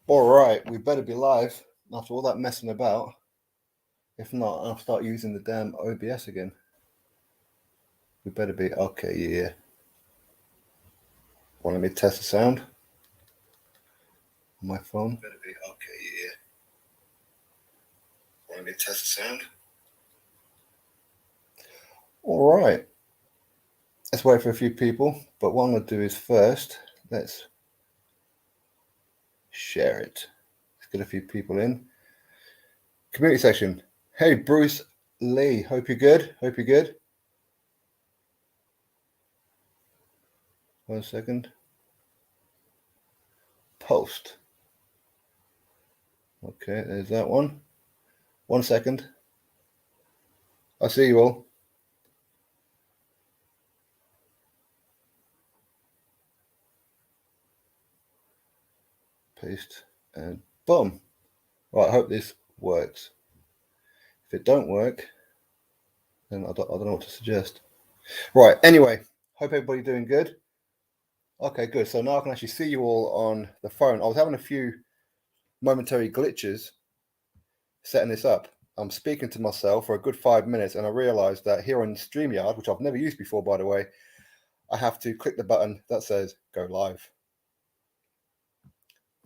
All right, we better be live after all that messing about. If not, I'll start using the damn OBS again. We better be. Okay, yeah. Want let me test the sound on my phone? Better be. Okay, yeah. Want let me test the sound? All right. Let's wait for a few people. But what I'm going to do is first, let's share it. Let's get a few people in. Community section. Hey, Bruce Lee. Hope you're good. Hope you're good. 1 second. Post. Okay, there's that one. 1 second. I see you all. Paste and boom. Right, I hope this works. If it don't work, then I don't know what to suggest. Right, anyway, hope everybody's doing good. Okay, good. So now I can actually see you all on the phone. I was having a few momentary glitches setting this up. I'm speaking to myself for a good 5 minutes, and I realized that here on StreamYard, which I've never used before, by the way, I have to click the button that says go live.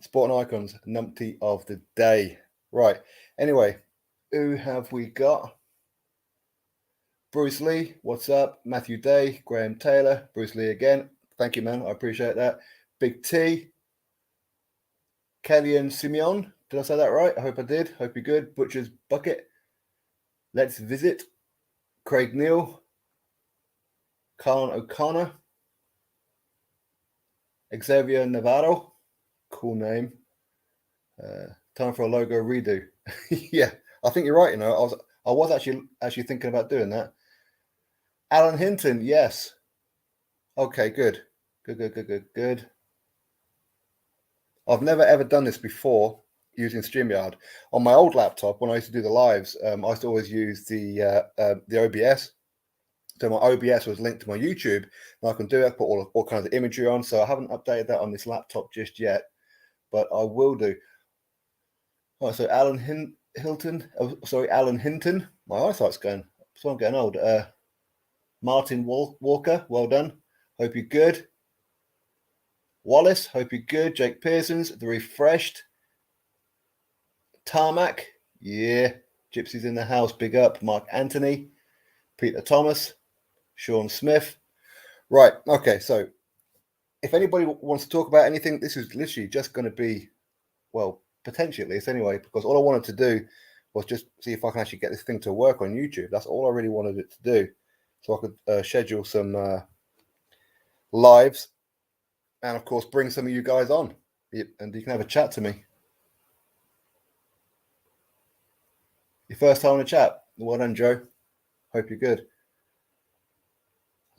Sporting icons, numpty of the day. Right, anyway, who have we got? Bruce Lee, what's up? Matthew Day, Graham Taylor, Bruce Lee again. Thank you, man. I appreciate that. Big T, Kelly and Simeon. Did I say that right? I hope I did. Hope you're good. Butcher's Bucket. Let's visit. Craig Neal, Khan O'Connor, Xavier Navarro. Cool name. Time for a logo redo. Yeah, I think you're right. You know, I was actually thinking about doing that. Alan Hinton, yes. Okay, good. Good. I've never ever done this before using StreamYard. On my old laptop, when I used to do the lives, I used to always use the OBS. So my OBS was linked to my YouTube, and I can do it, put all kinds of imagery on. So I haven't updated that on this laptop just yet, but I will do. Oh, so Alan Hinton. My eyesight's going. So I'm getting old. Martin Walker, well done. Hope you're good. Wallace, hope you're good. Jake Pearsons, the refreshed. Tarmac, yeah. Gypsy's in the house, big up. Mark Anthony, Peter Thomas, Sean Smith. Right, okay, so if anybody wants to talk about anything, this is literally just going to be, well, potentially at least anyway, because all I wanted to do was just see if I can actually get this thing to work on YouTube. That's all I really wanted it to do. So I could schedule some lives and, of course, bring some of you guys on. And you can have a chat to me. Your first time in a chat. Well done, Joe. Hope you're good.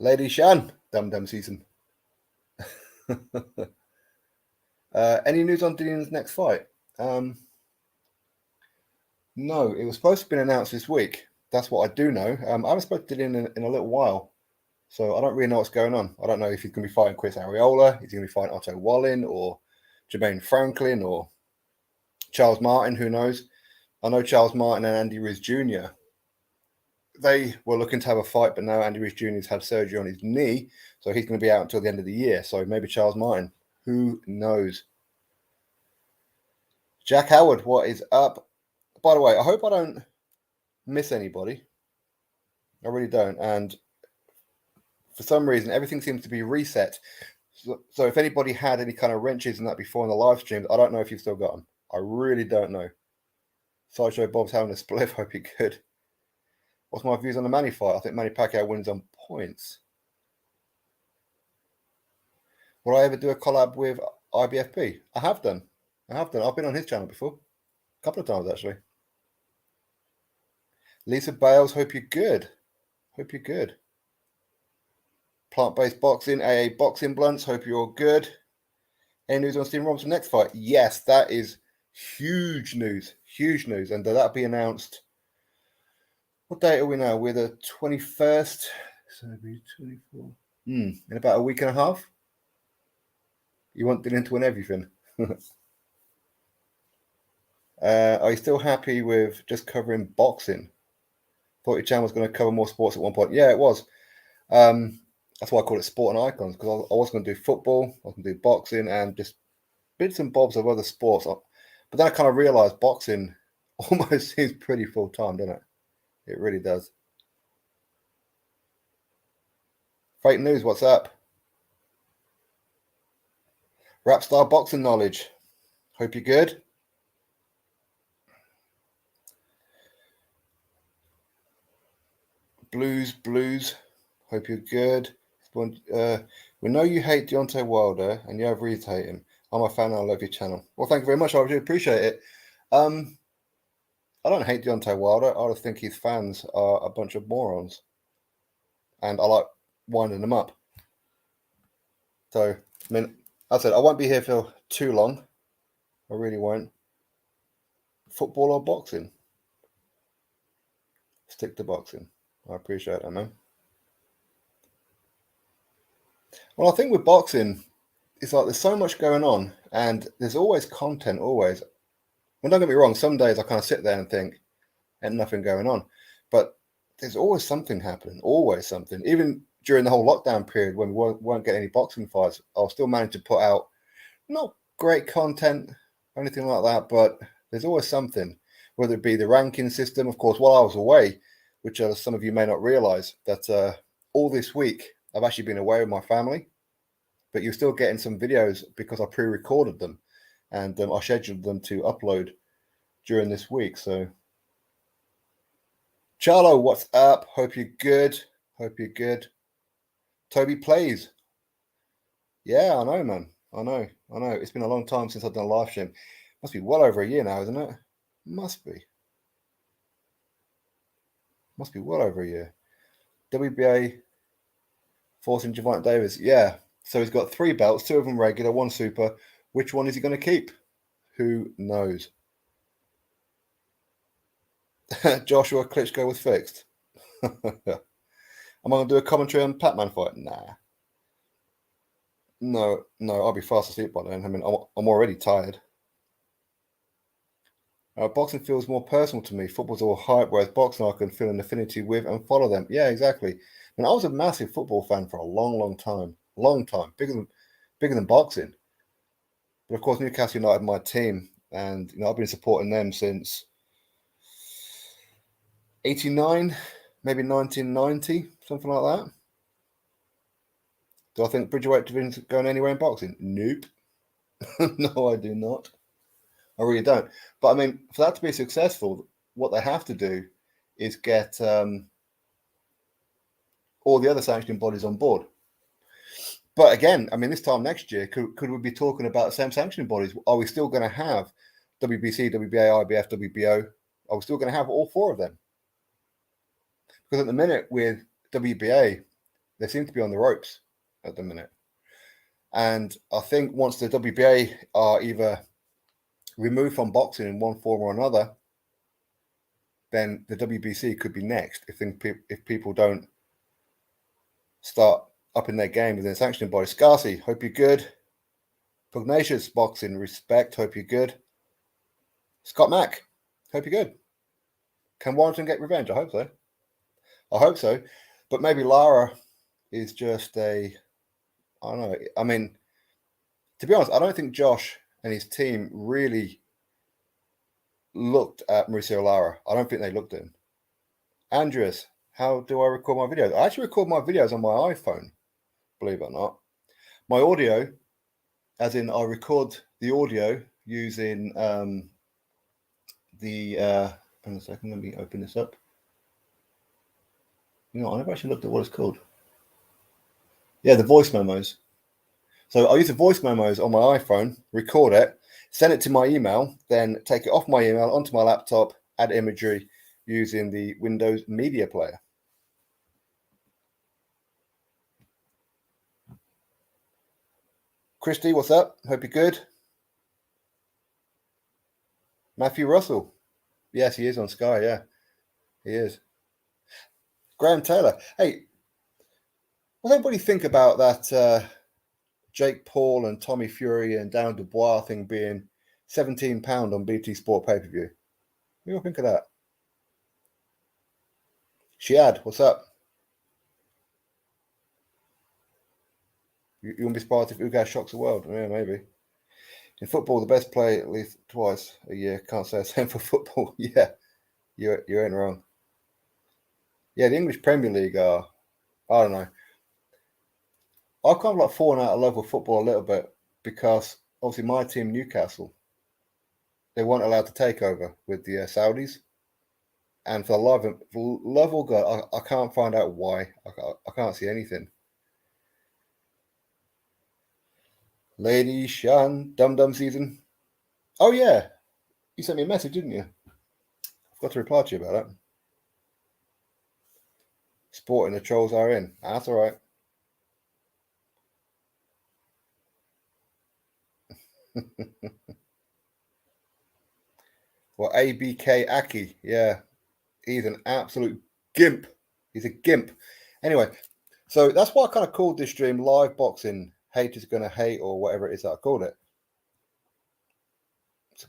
Lady Shan, dum season. Any news on Dillion's next fight? No, it was supposed to be announced this week. That's what I do know. I haven't spoken to Dillion in a little while, so I don't really know what's going on. I don't know if he's going to be fighting Chris Arreola, he's going to be fighting Otto Wallin, or Jermaine Franklin, or Charles Martin, who knows. I know Charles Martin and Andy Ruiz Jr., they were looking to have a fight, but now Andy Ruiz Jr. has had surgery on his knee, so he's going to be out until the end of the year. So maybe Charles Martin. Who knows? Jack Howard, what is up? By the way, I hope I don't miss anybody. I really don't. And for some reason, everything seems to be reset. So if anybody had any kind of wrenches in that before in the live streams, I don't know if you've still got them. I really don't know. Sideshow Bob's having a spliff. Hope you're good. What's my views on the Manny fight? I think Manny Pacquiao wins on points. Will I ever do a collab with IBFP? I have done. I've been on his channel before. A couple of times, actually. Lisa Bales, hope you're good. Plant-based boxing, AA boxing blunts, hope you're all good. Any news on Stephen Robinson next fight? Yes, that is huge news. And that'll be announced. What date are we now? We're the 21st. So it'll be 24. In about a week and a half. You want Dylan to win everything. Are you still happy with just covering boxing? Thought your channel was going to cover more sports at one point. Yeah, it was. That's why I call it Sport and Icons, because I was going to do football, I was going to do boxing, and just bits and bobs of other sports. But then I kind of realized boxing almost seems pretty full time, doesn't it? It really does. Fake news, what's up? Rap star boxing knowledge. Hope you're good. Blues. Hope you're good. We know you hate Deontay Wilder, and you have reason to hate him. I'm a fan. I love your channel. Well, thank you very much. I really appreciate it. I don't hate Deontay Wilder. I just think his fans are a bunch of morons, and I like winding them up. So, I mean, I said I won't be here for too long. I really won't. Football or boxing? Stick to boxing. I appreciate that, man. Well, I think with boxing, it's like there's so much going on, and there's always content, always. Well, don't get me wrong, some days I kind of sit there and think, and nothing going on. But there's always something happening, always something. Even during the whole lockdown period when we weren't getting any boxing fights, I was still managing to put out not great content or anything like that, but there's always something, whether it be the ranking system. Of course, while I was away, which some of you may not realize, that all this week I've actually been away with my family, but you're still getting some videos because I pre-recorded them, and I scheduled them to upload during this week. So, Charlo, what's up? Hope you're good. Hope you're good. Toby plays. Yeah, I know, man. I know. It's been a long time since I've done a live stream. Must be well over a year now, isn't it? Must be. Must be well over a year. WBA forcing Javante Davis. Yeah. So he's got 3 belts, 2 of them regular, 1 super. Which one is he going to keep? Who knows? Joshua Klitschko was fixed. Am I going to do a commentary on Pac-Man fight? Nah. No, I'll be fast asleep by then. I mean, I'm already tired. Boxing feels more personal to me. Football's all hype, whereas boxing I can feel an affinity with and follow them. Yeah, exactly. I mean, I was a massive football fan for a long time. Long time. Bigger than boxing. But of course, Newcastle United, my team, and I've been supporting them since 89, maybe 1990, something like that. Do I think Bridgerweight division's going anywhere in boxing? Nope. No, I do not. I really don't. But I mean, for that to be successful, what they have to do is get all the other sanctioning bodies on board. But again, I mean, this time next year, could we be talking about the same sanctioning bodies? Are we still going to have WBC, WBA, IBF, WBO? Are we still going to have all 4 of them? Because at the minute with WBA, they seem to be on the ropes at the minute. And I think once the WBA are either removed from boxing in one form or another, then the WBC could be next if people don't start upping their game within sanctioning body. Scarsy, hope you're good. Pugnacious Boxing, respect, hope you're good. Scott Mack, hope you're good. Can Warrington get revenge? I hope so. But maybe Lara is just I don't know. I mean, to be honest, I don't think Josh and his team really looked at Mauricio Lara. I don't think they looked at him. Andreas, how do I record my videos? I actually record my videos on my iPhone, believe it or not. My audio, as in I record the audio using hang on a second, let me open this up. I never actually looked at what it's called. Yeah, the voice memos. So I use the voice memos on my iPhone, record it, send it to my email, then take it off my email onto my laptop, add imagery using the Windows Media Player. Christy, what's up? Hope you're good. Matthew Russell. Yes, he is on Sky, yeah. He is. Graham Taylor. Hey, what does everybody think about that Jake Paul and Tommy Fury and Darren Dubois thing being £17 on BT Sport pay-per-view. What do you think of that? Shiad, what's up? You won't be surprised if Ugas shocks the world. Yeah, maybe. In football, the best play at least twice a year. Can't say the same for football. Yeah, you ain't wrong. Yeah, the English Premier League are, I don't know. I've kind of like fallen out of love with football a little bit because obviously my team, Newcastle, they weren't allowed to take over with the Saudis. And for the love of God, I can't find out why. I can't see anything. Lady Shan, Dum Dum season. Oh, yeah. You sent me a message, didn't you? I've got to reply to you about that. Sporting the trolls are in. That's all right. Well, ABK Aki. Yeah. He's an absolute gimp. He's a gimp. Anyway, so that's why I kind of called this stream Live Boxing. Haters Gonna Hate, or whatever it is that I called it.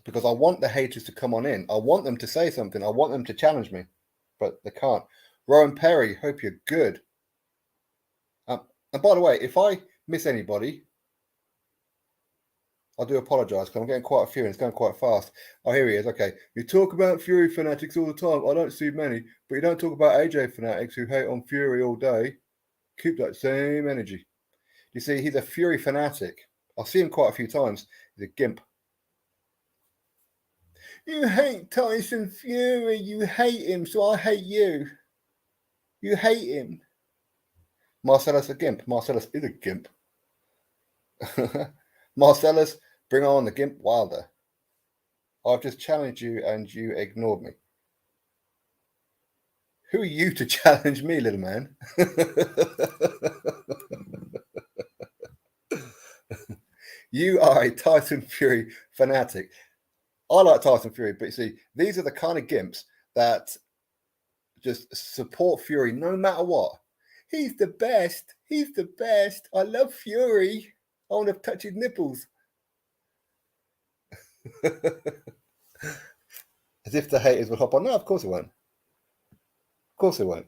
Because I want the haters to come on in. I want them to say something. I want them to challenge me, but they can't. Rowan Perry, hope you're good. And by the way, if I miss anybody, I do apologise because I'm getting quite a few and it's going quite fast. Oh, here he is. Okay. You talk about Fury fanatics all the time. I don't see many, but you don't talk about AJ fanatics who hate on Fury all day. Keep that same energy. You see, he's a Fury fanatic. I've seen him quite a few times. He's a gimp. You hate Tyson Fury. You hate him, so I hate you. You hate him. Marcellus a gimp. Marcellus is a gimp. Marcellus, bring on the gimp Wilder. I've just challenged you and you ignored me. Who are you to challenge me, little man? You are a Tyson Fury fanatic. I like Tyson Fury, but you see, these are the kind of gimps that just support Fury no matter what. He's the best. He's the best. I love Fury. I want to touch his nipples. As if the haters would hop on. No, of course it won't. Of course it won't.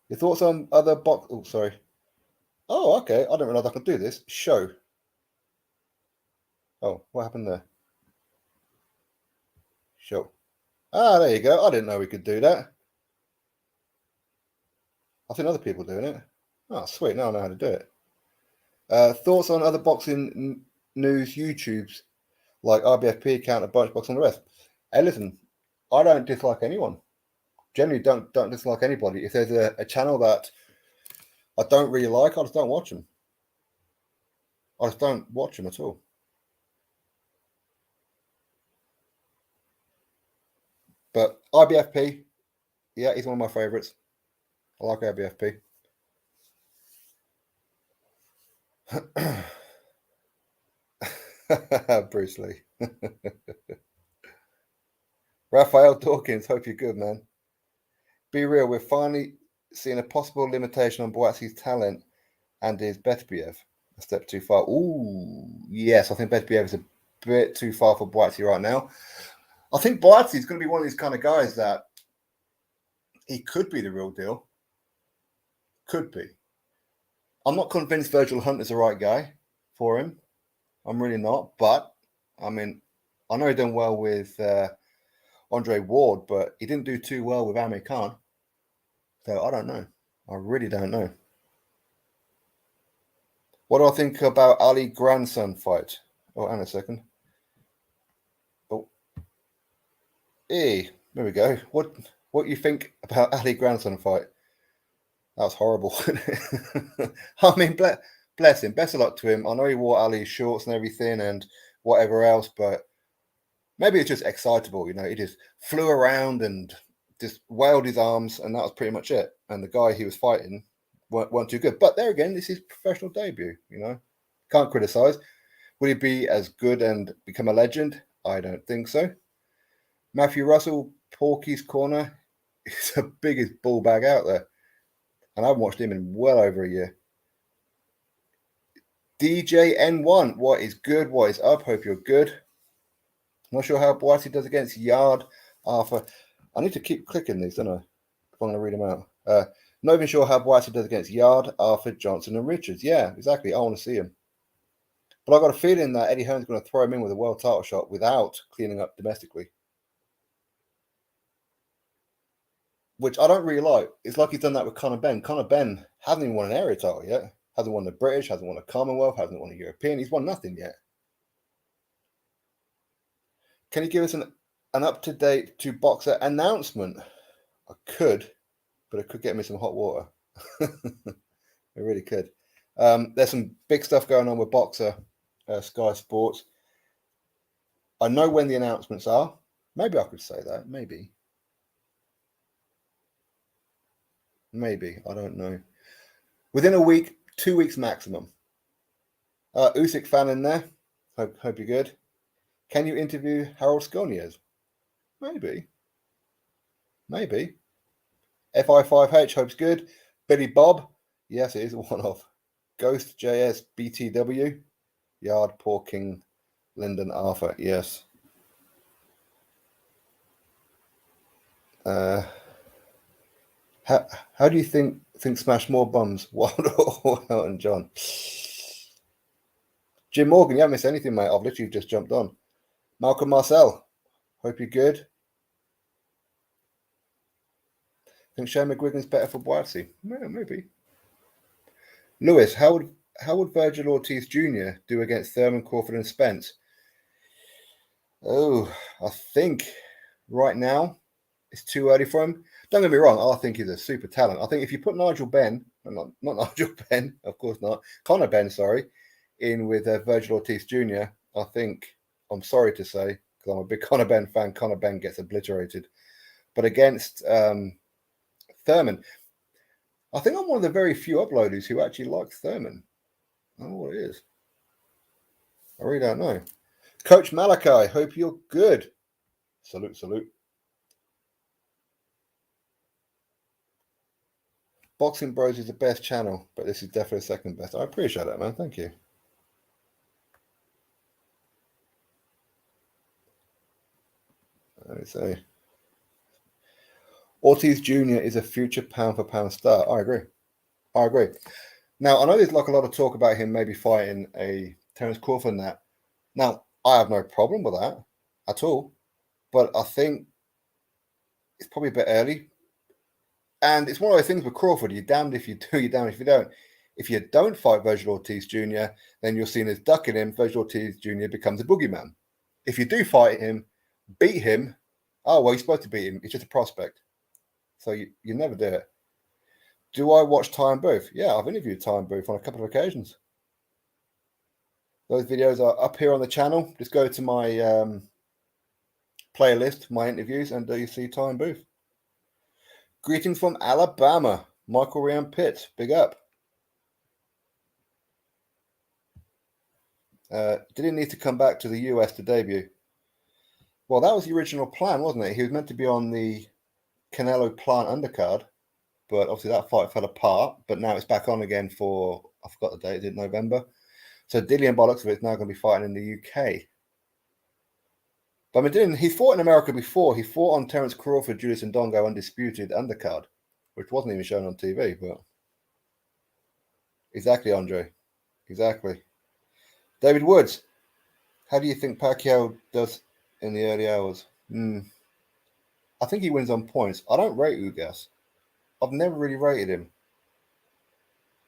Your thoughts on other box... Oh, sorry. Oh, okay. I didn't realize I could do this. Show. Oh, what happened there? Show. Ah, there you go. I didn't know we could do that. I've seen other people doing it. Oh, sweet. Now I know how to do it. Thoughts on other boxing news YouTubes like RBFP, Counter, Bunchbox, and the rest. Hey, listen, I don't dislike anyone. Generally, don't dislike anybody. If there's a channel that I don't really like, I just don't watch them. I just don't watch them at all. But IBFP, yeah, he's one of my favorites. I like IBFP. Bruce Lee. Raphael Dawkins, hope you're good, man. Be real, we're finally seeing a possible limitation on Boatsie's talent and his Betbiev. A step too far. Ooh, yes, I think Betbiev is a bit too far for Boatsie right now. I think Boatsie is going to be one of these kind of guys that he could be the real deal. Could be. I'm not convinced Virgil Hunt is the right guy for him. I'm really not. But, I mean, I know he done well with Andre Ward, but he didn't do too well with Amir Khan. So I don't know. I really don't know. What do I think about Ali grandson fight? Oh, hang on a second. Oh, hey, there we go. What you think about Ali grandson fight? That was horrible. I mean, bless him. Best of luck to him. I know he wore Ali's shorts and everything and whatever else, but maybe it's just excitable. You know, he just flew around and just wailed his arms, and that was pretty much it. And the guy he was fighting weren't too good. But there again, this is his professional debut. You know, can't criticize. Will he be as good and become a legend? I don't think so. Matthew Russell, Porky's Corner, is the biggest ball bag out there. And I haven't watched him in well over a year. DJN1, what is good? What is up? Hope you're good. Not sure how Whyte does against Yard, Arthur. I need to keep clicking these, don't I? If I'm going to read them out. Not even sure how Whyte does against Yard, Arthur, Johnson, and Richards. Yeah, exactly. I want to see him. But I've got a feeling that Eddie Hearn's going to throw him in with a world title shot without cleaning up domestically. Which I don't really like. It's like he's done that with Conor Benn. Conor Benn hasn't even won an area title yet. Hasn't won the British, hasn't won a Commonwealth, hasn't won a European. He's won nothing yet. Can you give us an up-to-date to boxer announcement? I could, but it could get me some hot water. It really could. There's some big stuff going on with boxer, Sky Sports. I know when the announcements are. Maybe I could say that. Maybe. I don't know. Within a week, 2 weeks maximum. Usyk fan in there. Hope you're good. Can you interview Harold Skoniers? Maybe. FI5H, hope's good. Billy Bob. Yes, it is a one-off. Ghost JS BTW. Yard, Poor King, Lyndon Arthur. Yes. How do you think smash more bums? Wilder or Elton John? Jim Morgan, you haven't missed anything, mate. I've literally just jumped on. Malcolm Marcel, hope you're good. Think Shane McGuigan's better for Boise? Yeah, maybe. Lewis, how would Virgil Ortiz Jr. do against Thurman, Crawford, and Spence? Oh, I think right now it's too early for him. Don't get me wrong, I think he's a super talent. I think if you put Nigel Benn, not Nigel Benn, of course not, Conor Benn, sorry, in with Virgil Ortiz Jr., I think, I'm sorry to say, because I'm a big Conor Benn fan, Conor Benn gets obliterated. But against Thurman, I think I'm one of the very few uploaders who actually likes Thurman. I don't know what it is. I really don't know. Coach Malachi, hope you're good. Salute. Boxing Bros is the best channel, but this is definitely second best. I appreciate that, man. Thank you. Let me say. Ortiz Jr. is a future pound-for-pound star. I agree. Now, I know there's like a lot of talk about him maybe fighting a Terence Crawford and that. Now, I have no problem with that at all, but I think it's probably a bit early. And it's one of those things with Crawford, you're damned if you do, you're damned if you don't. If you don't fight Virgil Ortiz Jr., then you're seen as ducking him. Virgil Ortiz Jr. becomes a boogeyman. If you do fight him, beat him, oh, well, you're supposed to beat him. It's just a prospect. So you never do it. Do I watch Ty and Booth? Yeah, I've interviewed Ty and Booth on a couple of occasions. Those videos are up here on the channel. Just go to my playlist, my interviews, and you see Ty and Booth. Greetings from Alabama. Michael Ryan Pitt, big up. Did he need to come back to the US to debut? Well, that was the original plan, wasn't it? He was meant to be on the Canelo Plant undercard, but obviously that fight fell apart. But now it's back on again for, I forgot the date, is it November? So Dillian, by the looks of it, is now going to be fighting in the UK. But I mean, he fought in America before. He fought on Terence Crawford, Julius Ndongo, undisputed undercard, which wasn't even shown on TV. But exactly, Andre. Exactly. David Woods, how do you think Pacquiao does in the early hours? I think he wins on points. I don't rate Ugas. I've never really rated him.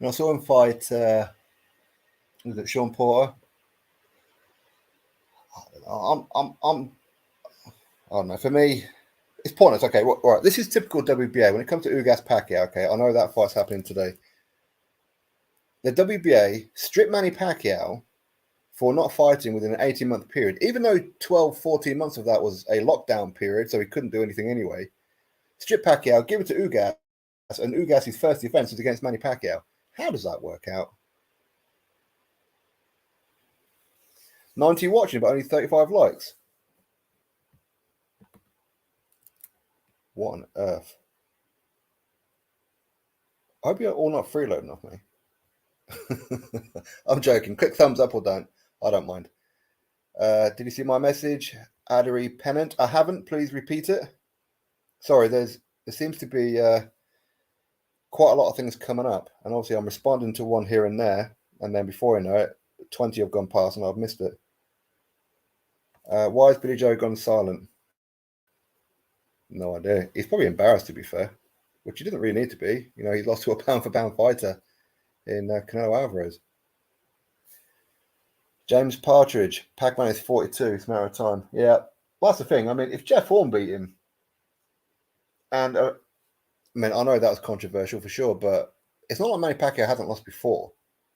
I saw him fight, was it Sean Porter? I don't know. For me, it's pointless. Okay, right. This is typical WBA. When it comes to Ugas Pacquiao, okay, I know that fight's happening today. The WBA stripped Manny Pacquiao for not fighting within an 18-month period, even though 12, 14 months of that was a lockdown period, so he couldn't do anything anyway. Strip Pacquiao, give it to Ugas, and Ugas' first defense was against Manny Pacquiao. How does that work out? 90 watching, but only 35 likes. What on earth? I hope you're all not freeloading off me. I'm joking. Click thumbs up or don't. I don't mind. Did you see my message? Addery Pennant. I haven't. Please repeat it. Sorry, there seems to be quite a lot of things coming up. And obviously I'm responding to one here and there. And then before I know it, 20 have gone past and I've missed it. Why has Billy Joe gone silent? No idea. He's probably embarrassed, to be fair, which he doesn't really need to be. You know, he's lost to a pound-for-pound fighter in Canelo Alvarez. James Partridge. Pac-Man is 42. It's a matter of time. Yeah, well, that's the thing. I mean, if Jeff Horn beat him, and I mean, I know that was controversial for sure, but it's not like Manny Pacquiao hasn't lost before.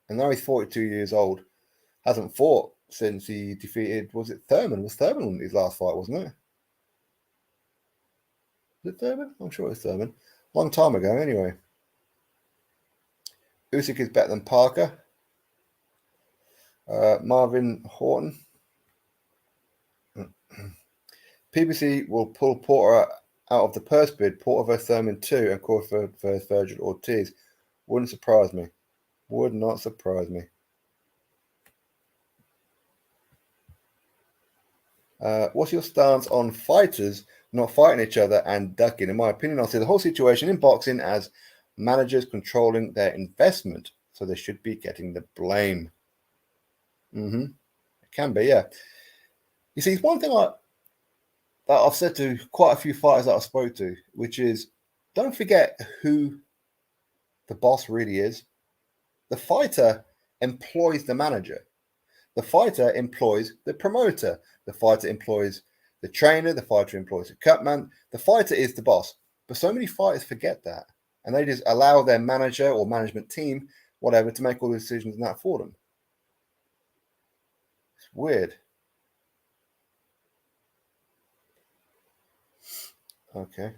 And now he's 42 years old, hasn't fought since he defeated, was it Thurman? Was Thurman his last fight, wasn't it? Was it Thurman? I'm sure it was Thurman. Long time ago, anyway. Usyk is better than Parker. Marvin Horton. PBC will pull Porter out of the purse bid. Porter vs Thurman 2 and Crawford vs Virgil Ortiz. Wouldn't surprise me. Would not surprise me. What's your stance on fighters not fighting each other and ducking? In my opinion, I'll see the whole situation in boxing as managers controlling their investment, so they should be getting the blame. It can be, yeah. You see, it's one thing that I've said to quite a few fighters that I spoke to, which is, don't forget who the boss really is. The fighter employs the manager. The fighter employs the promoter. The fighter employs the trainer. The fighter employs the cutman. The fighter is the boss. But so many fighters forget that. And they just allow their manager or management team, whatever, to make all the decisions and that for them. It's weird. Okay.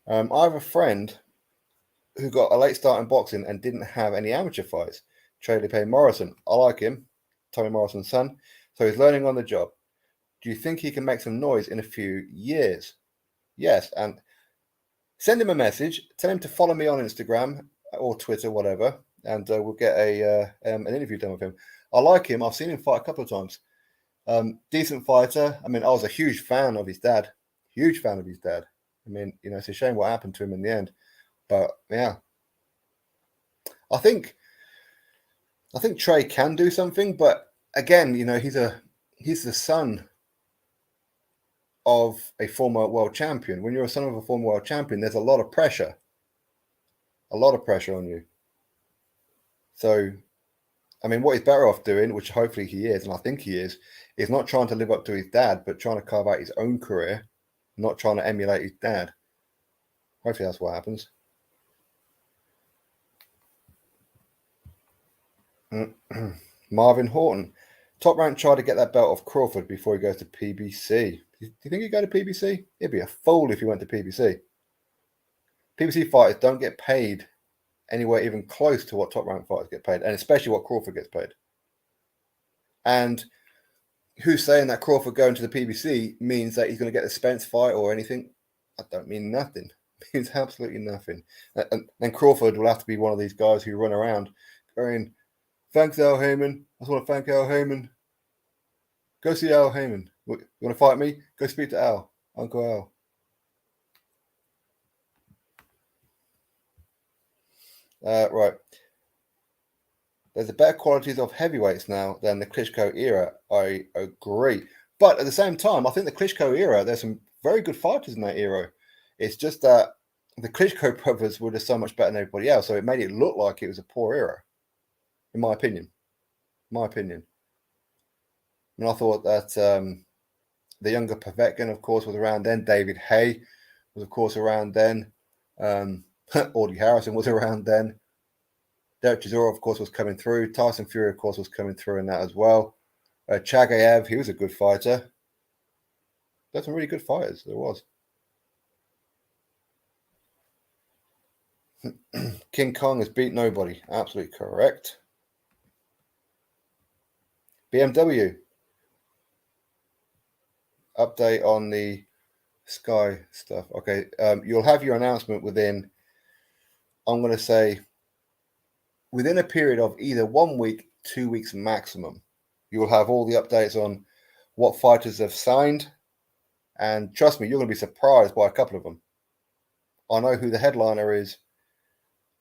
I have a friend who got a late start in boxing and didn't have any amateur fights. Triller Morrison. I like him. Tommy Morrison's son. So he's learning on the job. Do you think he can make some noise in a few years? Yes. And send him a message. Tell him to follow me on Instagram or Twitter, whatever. And we'll get an interview done with him. I like him. I've seen him fight a couple of times. Decent fighter. I mean, I was a huge fan of his dad. Huge fan of his dad. I mean, you know, it's a shame what happened to him in the end. But yeah, I think Trey can do something. But again, you know, he's the son of a former world champion. When you're a son of a former world champion, there's a lot of pressure. A lot of pressure on you. So, I mean, what he's better off doing, which hopefully he is, and I think he is not trying to live up to his dad, but trying to carve out his own career, not trying to emulate his dad. Hopefully that's what happens. Marvin Horton. Top Rank tried to get that belt off Crawford before he goes to PBC. Do you think he'd go to PBC? He'd be a fool if he went to PBC. PBC fighters don't get paid anywhere even close to what Top Rank fighters get paid, and especially what Crawford gets paid. And who's saying that Crawford going to the PBC means that he's going to get the Spence fight or anything? I don't mean nothing. It means absolutely nothing. And Crawford will have to be one of these guys who run around going, thanks, Al Heyman. I just want to thank Al Heyman. Go see Al Heyman. You want to fight me? Go speak to Al. Uncle Al. Right. There's a better qualities of heavyweights now than the Klitschko era. I agree. But at the same time, I think the Klitschko era, there's some very good fighters in that era. It's just that the Klitschko brothers were just so much better than everybody else. So it made it look like it was a poor era, in my opinion. And I thought that the younger Povetkin, of course, was around then. David Haye was, of course, around then. Audie Harrison was around then. Derek Chisora, of course, was coming through. Tyson Fury, of course, was coming through in that as well. Chagayev, he was a good fighter. There's some really good fighters. There was. King Kong has beat nobody. Absolutely correct. BMW. Update on the Sky stuff. Okay. You'll have your announcement within, I'm going to say, within a period of either 1 week, 2 weeks maximum, you will have all the updates on what fighters have signed. And trust me, you're going to be surprised by a couple of them. I know who the headliner is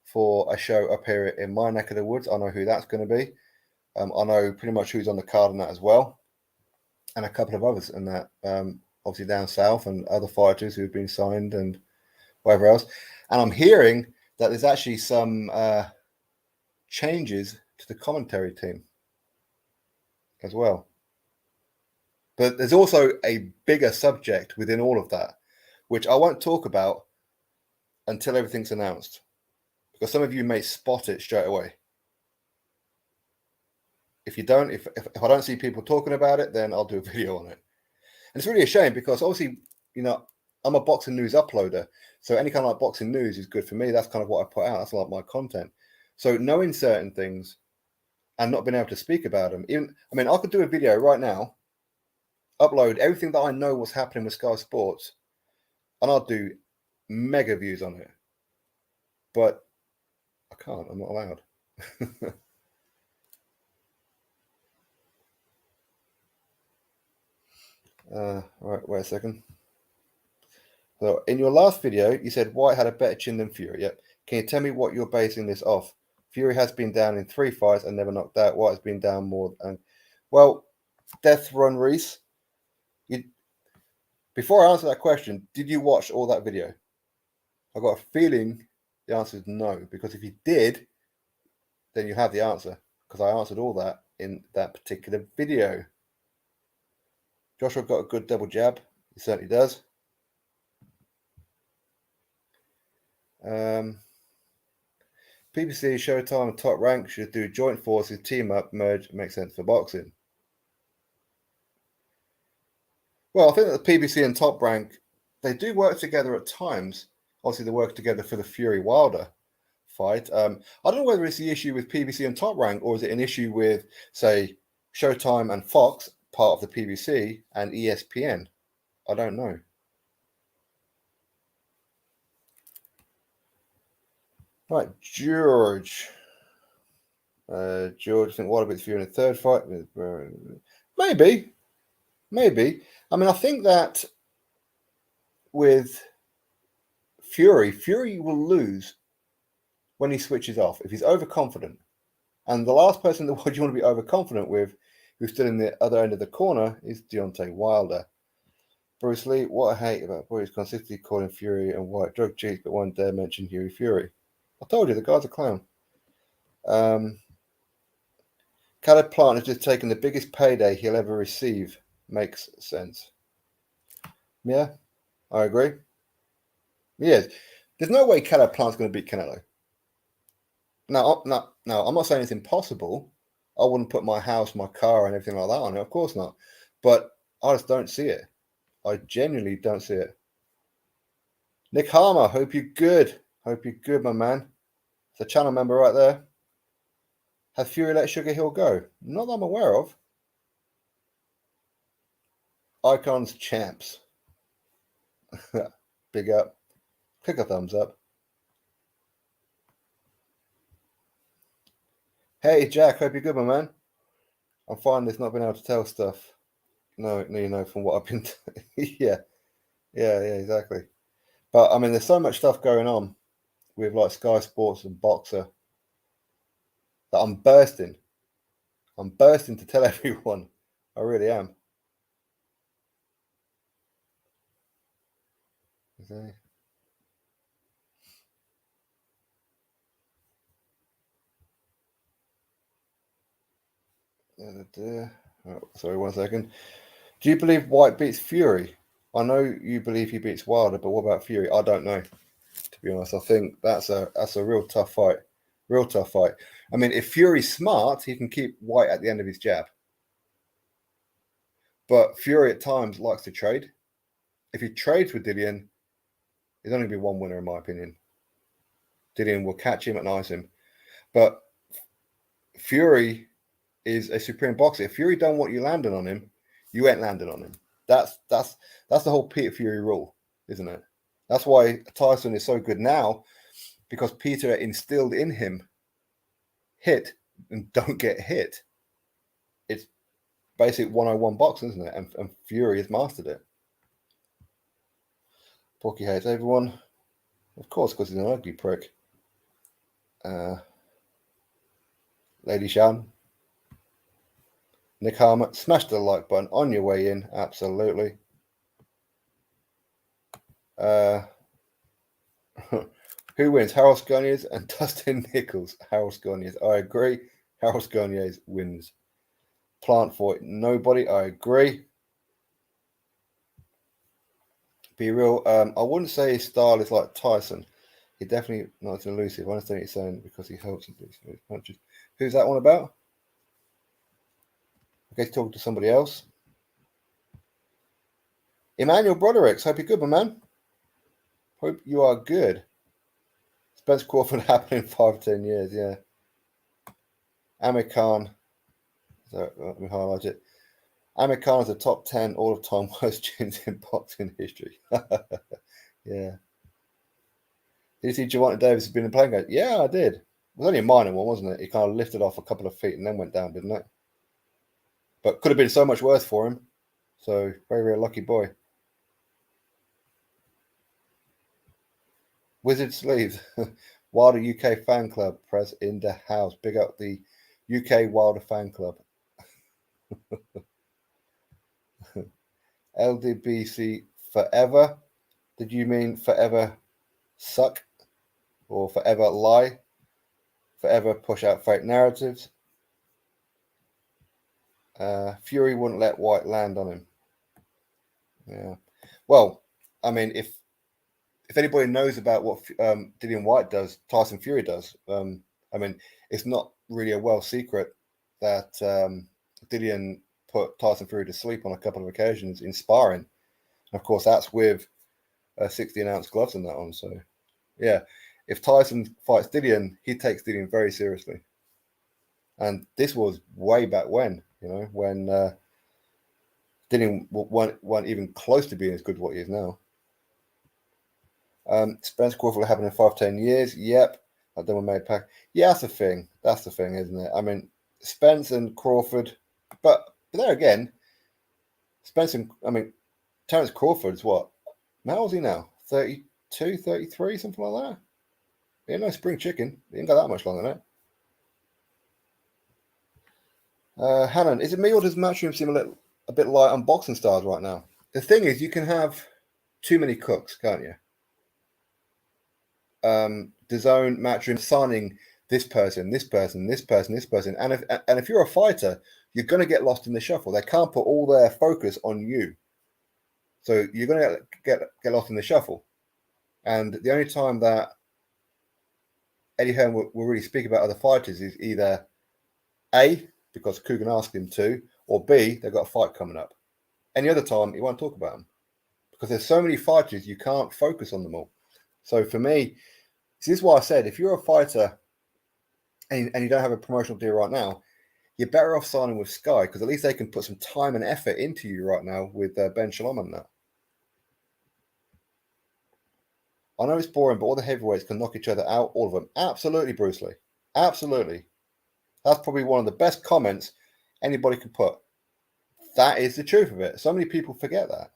for a show up here in my neck of the woods. I know who that's going to be. I know pretty much who's on the card in that as well. And a couple of others in that, obviously down south, and other fighters who've been signed and whatever else. And I'm hearing that there's actually some changes to the commentary team as well. But there's also a bigger subject within all of that, which I won't talk about until everything's announced, because some of you may spot it straight away. If you don't, if I don't see people talking about it, then I'll do a video on it. And it's really a shame, because obviously, you know, I'm a boxing news uploader, so any kind of like boxing news is good for me. That's kind of what I put out. That's like my content. So knowing certain things and not being able to speak about them, I could do a video right now, upload everything that I know what's happening with Sky Sports, and I'll do mega views on it. But I can't. I'm not allowed. Right, wait a second. So in your last video, you said Whyte had a better chin than Fury. Yep. Can you tell me what you're basing this off? Fury has been down in 3 fights and never knocked out. Whyte has been down more. Well, Death Run Reese, before I answer that question, did you watch all that video? I got a feeling the answer is no, because if you did, then you have the answer, because I answered all that in that particular video. Joshua got a good double jab. He certainly does. PBC, Showtime, and Top Rank should do joint forces, team up, merge. Makes sense for boxing. Well, I think that the PBC and Top Rank, they do work together at times. Obviously, they work together for the Fury Wilder fight. I don't know whether it's the issue with PBC and Top Rank, or is it an issue with, say, Showtime and Fox, part of the PBC, and ESPN. I don't know. Right, George. George, I think what about Fury in the third fight? Maybe. I mean, I think that with Fury will lose when he switches off, if he's overconfident. And the last person that you want to be overconfident with, who's still in the other end of the corner, is Deontay Wilder. Bruce Lee, what I hate about boys consistently calling Fury and Whyte drug cheats, but one dare mention Hughie Fury. I told you, the guy's a clown. Caleb Plant has just taken the biggest payday he'll ever receive. Makes sense. Yeah, I agree. Yes. There's no way Caleb Plant's going to beat Canelo. No, I'm not saying it's impossible. I wouldn't put my house, my car, and everything like that on it. Of course not. But I just don't see it. I genuinely don't see it. Nick Harmer, hope you're good. Hope you're good, my man. It's a channel member right there. Has Fury let Sugar Hill go? Not that I'm aware of. Icons champs. Big up. Click a thumbs up. Hey, Jack, hope you're good, my man. I'm fine with not being able to tell stuff. No, you know, from what I've been... yeah, exactly. But, I mean, there's so much stuff going on with, like, Sky Sports and Boxer that I'm bursting. I'm bursting to tell everyone. I really am. Okay. Oh, sorry, 1 second. Do you believe Whyte beats Fury? I know you believe he beats Wilder, but what about Fury? I don't know. To be honest, I think that's a real tough fight. Real tough fight. I mean, if Fury's smart, he can keep Whyte at the end of his jab. But Fury at times likes to trade. If he trades with Dillian, there's only going to be one winner, in my opinion. Dillian will catch him and ice him. But Fury is a supreme boxer. If Fury don't want you landing on him, you ain't landing on him. That's the whole Peter Fury rule, isn't it? That's why Tyson is so good now, because Peter instilled in him hit and don't get hit. It's basic 101 boxing, isn't it? And Fury has mastered it. Porky hates everyone. Of course, because he's an ugly prick. Lady Shan. Nick Harmer, smash the like button on your way in. Absolutely. Who wins? Harold Sconiers and Dustin Nichols. Harold Sconiers. I agree. Harold Sconiers wins. Plant for it. Nobody. I agree. Be real. I wouldn't say his style is like Tyson. He definitely not as elusive. I understand what you're saying because he helps him do his punches. Who's that one about? Okay, talking to somebody else. Emmanuel Broderick. Hope you're good, my man. Hope you are good. Spence Crawford happening in 5 to 10 years, yeah. Amir Khan. So let me highlight it. Amir Khan is the top 10 all of time worst chins in boxing history. Yeah. Did you see Gervonta Davis has been in playing game? Yeah, I did. It was only a minor one, wasn't it? He kind of lifted off a couple of feet and then went down, didn't it? But could have been so much worse for him. So, very, very lucky boy. Wizard Sleeves. Wilder UK fan club press in the house. Big up the UK Wilder fan club. LDBC forever. Did you mean forever suck? Or forever lie? Forever push out fake narratives? Fury wouldn't let Whyte land on him. Yeah. Well, I mean, if anybody knows about what Dillian Whyte does, Tyson Fury does. I mean, it's not really a well secret that Dillian put Tyson Fury to sleep on a couple of occasions in sparring. And of course, that's with 16-ounce gloves and that on. So, yeah, if Tyson fights Dillian, he takes Dillian very seriously. And this was way back when, when Dillian weren't even close to being as good as what he is now. Spence Crawford will happen in 5-10 years. Yep. That done with made pack. Yeah, that's the thing. That's the thing, isn't it? I mean, Spence and Crawford, but there again, Terence Crawford's what? How old is he now? 32, 33, something like that? He ain't no spring chicken. He ain't got that much longer than that. Hannon, is it me or does Matchroom seem a bit light on boxing stars right now? The thing is, you can have too many cooks, can't you? DAZN, Matchroom, signing this person, and if you're a fighter, you're going to get lost in the shuffle. They can't put all their focus on you, so you're going to get lost in the shuffle. And the only time that Eddie Hearn will really speak about other fighters is either A, because Coogan asked him to, or B, they've got a fight coming up. Any other time, he won't talk about them because there's so many fighters, you can't focus on them all. So for me, this is why I said, if you're a fighter and you don't have a promotional deal right now, you're better off signing with Sky because at least they can put some time and effort into you right now with Ben Shalom and that. I know it's boring, but all the heavyweights can knock each other out, all of them. Absolutely, Bruce Lee. Absolutely. That's probably one of the best comments anybody could put. That is the truth of it. So many people forget that.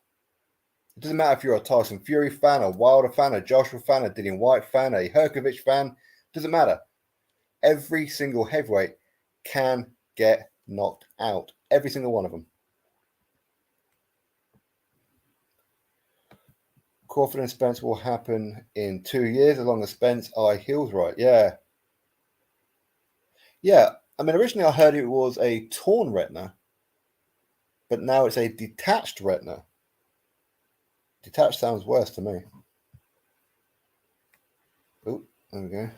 It doesn't matter if you're a Tyson Fury fan, a Wilder fan, a Joshua fan, a Dillian Whyte fan, a Herkovich fan. Doesn't matter. Every single heavyweight can get knocked out. Every single one of them. Crawford and Spence will happen in 2 years as long as Spence eye heals right. Yeah. Yeah. I mean, originally I heard it was a torn retina, but now it's a detached retina. Detached sounds worse to me. Oh, there we go.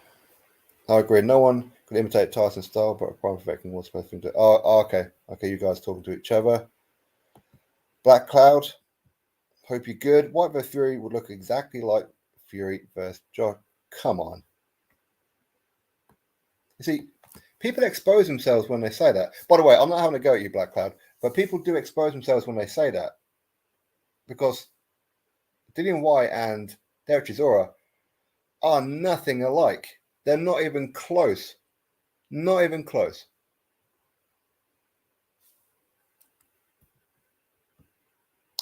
I agree. No one could imitate Tyson's style, but a prime perfecting was supposed to do. Oh, okay. Okay, you guys talking to each other. Black Cloud. Hope you're good. Whyte vs. Fury would look exactly like Fury vs. Josh. Come on. You see, people expose themselves when they say that. By the way, I'm not having a go at you, Black Cloud, but people do expose themselves when they say that. Because Dillian Whyte and Derek Chisora are nothing alike. They're not even close. Not even close.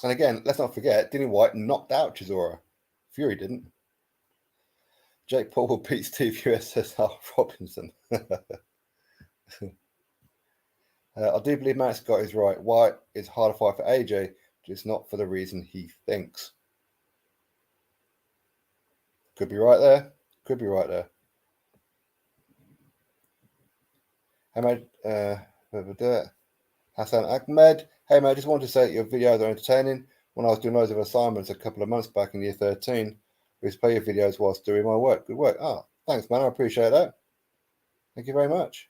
And again, let's not forget, Dillian Whyte knocked out Chisora. Fury didn't. Jake Paul will beat Steve USSR Robinson. I do believe Matt Scott is right. Whyte is harder fight for AJ, just not for the reason he thinks. Could be right there. Could be right there. Ahmed, Hassan Ahmed. Hey, mate, I just wanted to say that your videos are entertaining. When I was doing loads of assignments a couple of months back in year 13, we used to play your videos whilst doing my work. Good work. Ah, thanks, man. I appreciate that. Thank you very much.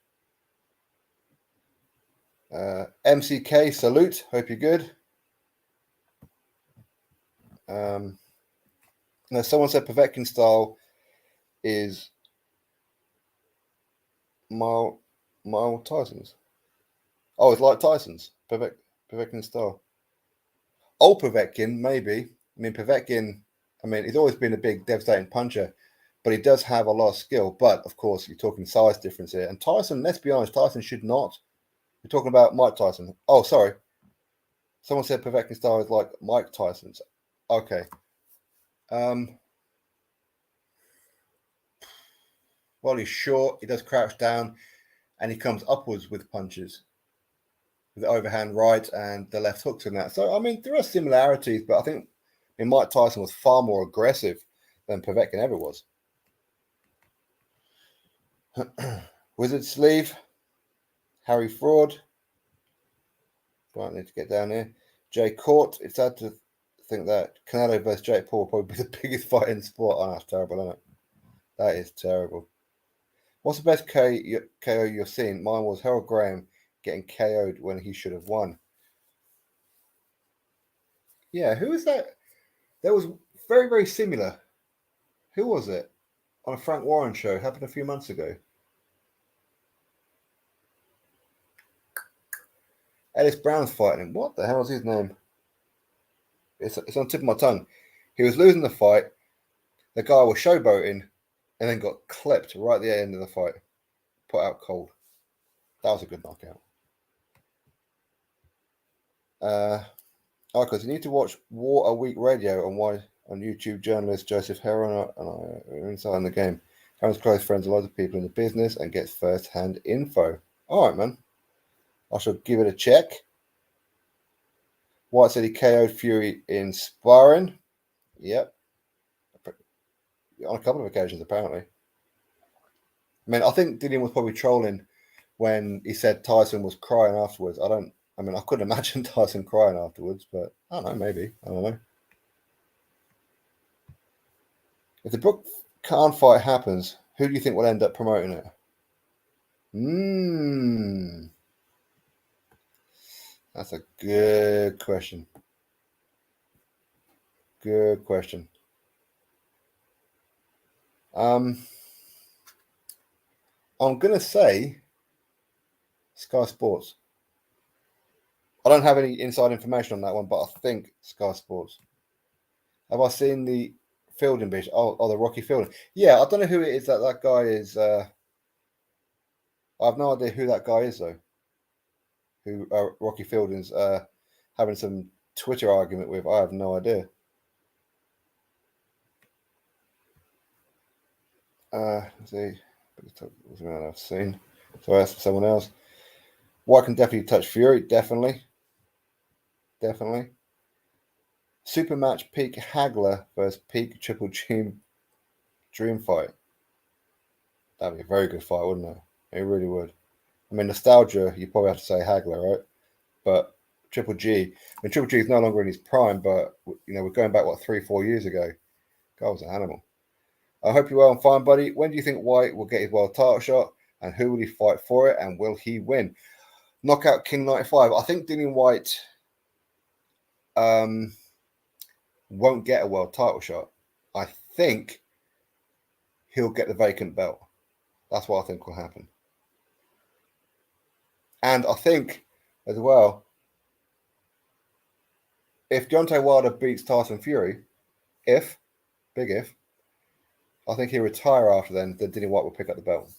MCK, salute. Hope you're good. Now, someone said Povetkin style is Miles Tyson's. Oh, it's like Tyson's. Povetkin style. Old Povetkin, maybe. I mean, Povetkin, he's always been a big, devastating puncher, but he does have a lot of skill. But, of course, you're talking size difference here. And Tyson, let's be honest, Tyson should not. We're talking about Mike Tyson. Oh, sorry. Someone said Povetkin style is like Mike Tyson's. Okay. Well, he's short, he does crouch down, and he comes upwards with punches. With the overhand right and the left hooks in that. So, there are similarities, but I think Mike Tyson was far more aggressive than Povetkin ever was. Wizard Sleeve. Harry Fraud. Right, I need to get down here. Jay Cordt. It's sad to think that Canelo versus Jake Paul will probably be the biggest fight in the sport. Oh, that's terrible, isn't it? That is terrible. What's the best KO you've seen? Mine was Harold Graham getting KO'd when he should have won. Yeah, who was that? That was very, very similar. Who was it? On a Frank Warren show. It happened a few months ago. Ellis Brown's fighting him. What the hell is his name? It's on the tip of my tongue. He was losing the fight. The guy was showboating and then got clipped right at the end of the fight. Put out cold. That was a good knockout. Because you need to watch War a Week Radio on YouTube. Journalist Joseph Heron and I are inside in the game. Heron's close friends a lot of people in the business and gets first-hand info. All right, man. I shall give it a check. Whyte said he KO'd Fury in sparring. Yep. On a couple of occasions, apparently. I think Dillian was probably trolling when he said Tyson was crying afterwards. I couldn't imagine Tyson crying afterwards, but I don't know, maybe. I don't know. If the Brook Khan fight happens, who do you think will end up promoting it? That's a good question. Good question. I'm going to say Sky Sports. I don't have any inside information on that one, but I think Sky Sports. Have I seen the Fielding bitch? Oh, the Rocky Fielding. Yeah, I don't know who it is that guy is. I have no idea who that guy is, though. Who Rocky Fielding's having some Twitter argument with. I have no idea. Let's see. I've seen. So I asked for someone else. Whyte can definitely touch Fury. Definitely. Super match peak Hagler versus peak Triple G dream fight. That'd be a very good fight, wouldn't it? It really would. Nostalgia, you probably have to say Hagler, right? But Triple G, Triple G is no longer in his prime, but we're going back 3-4 years ago. God was an animal. I hope you're well and fine, buddy. When do you think Whyte will get his world title shot, and who will he fight for it, and will he win? Knockout King 95. I think Dillian Whyte won't get a world title shot. I think he'll get the vacant belt. That's what I think will happen. And I think, as well, if Deontay Wilder beats Tyson Fury, big if, I think he'll retire after then Dillian Whyte will pick up the belt.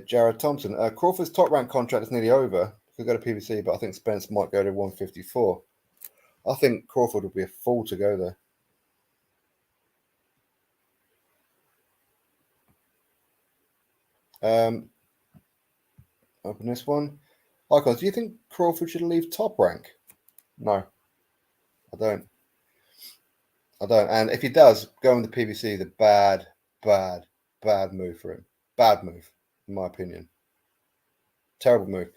Jared Thompson. Crawford's top rank contract is nearly over. Could go to PBC, but I think Spence might go to 154. I think Crawford would be a fool to go there. Open this one. Icons, do you think Crawford should leave top rank? No, I don't. And if he does, going to PBC is a bad move for him. Bad move, in my opinion. Terrible move.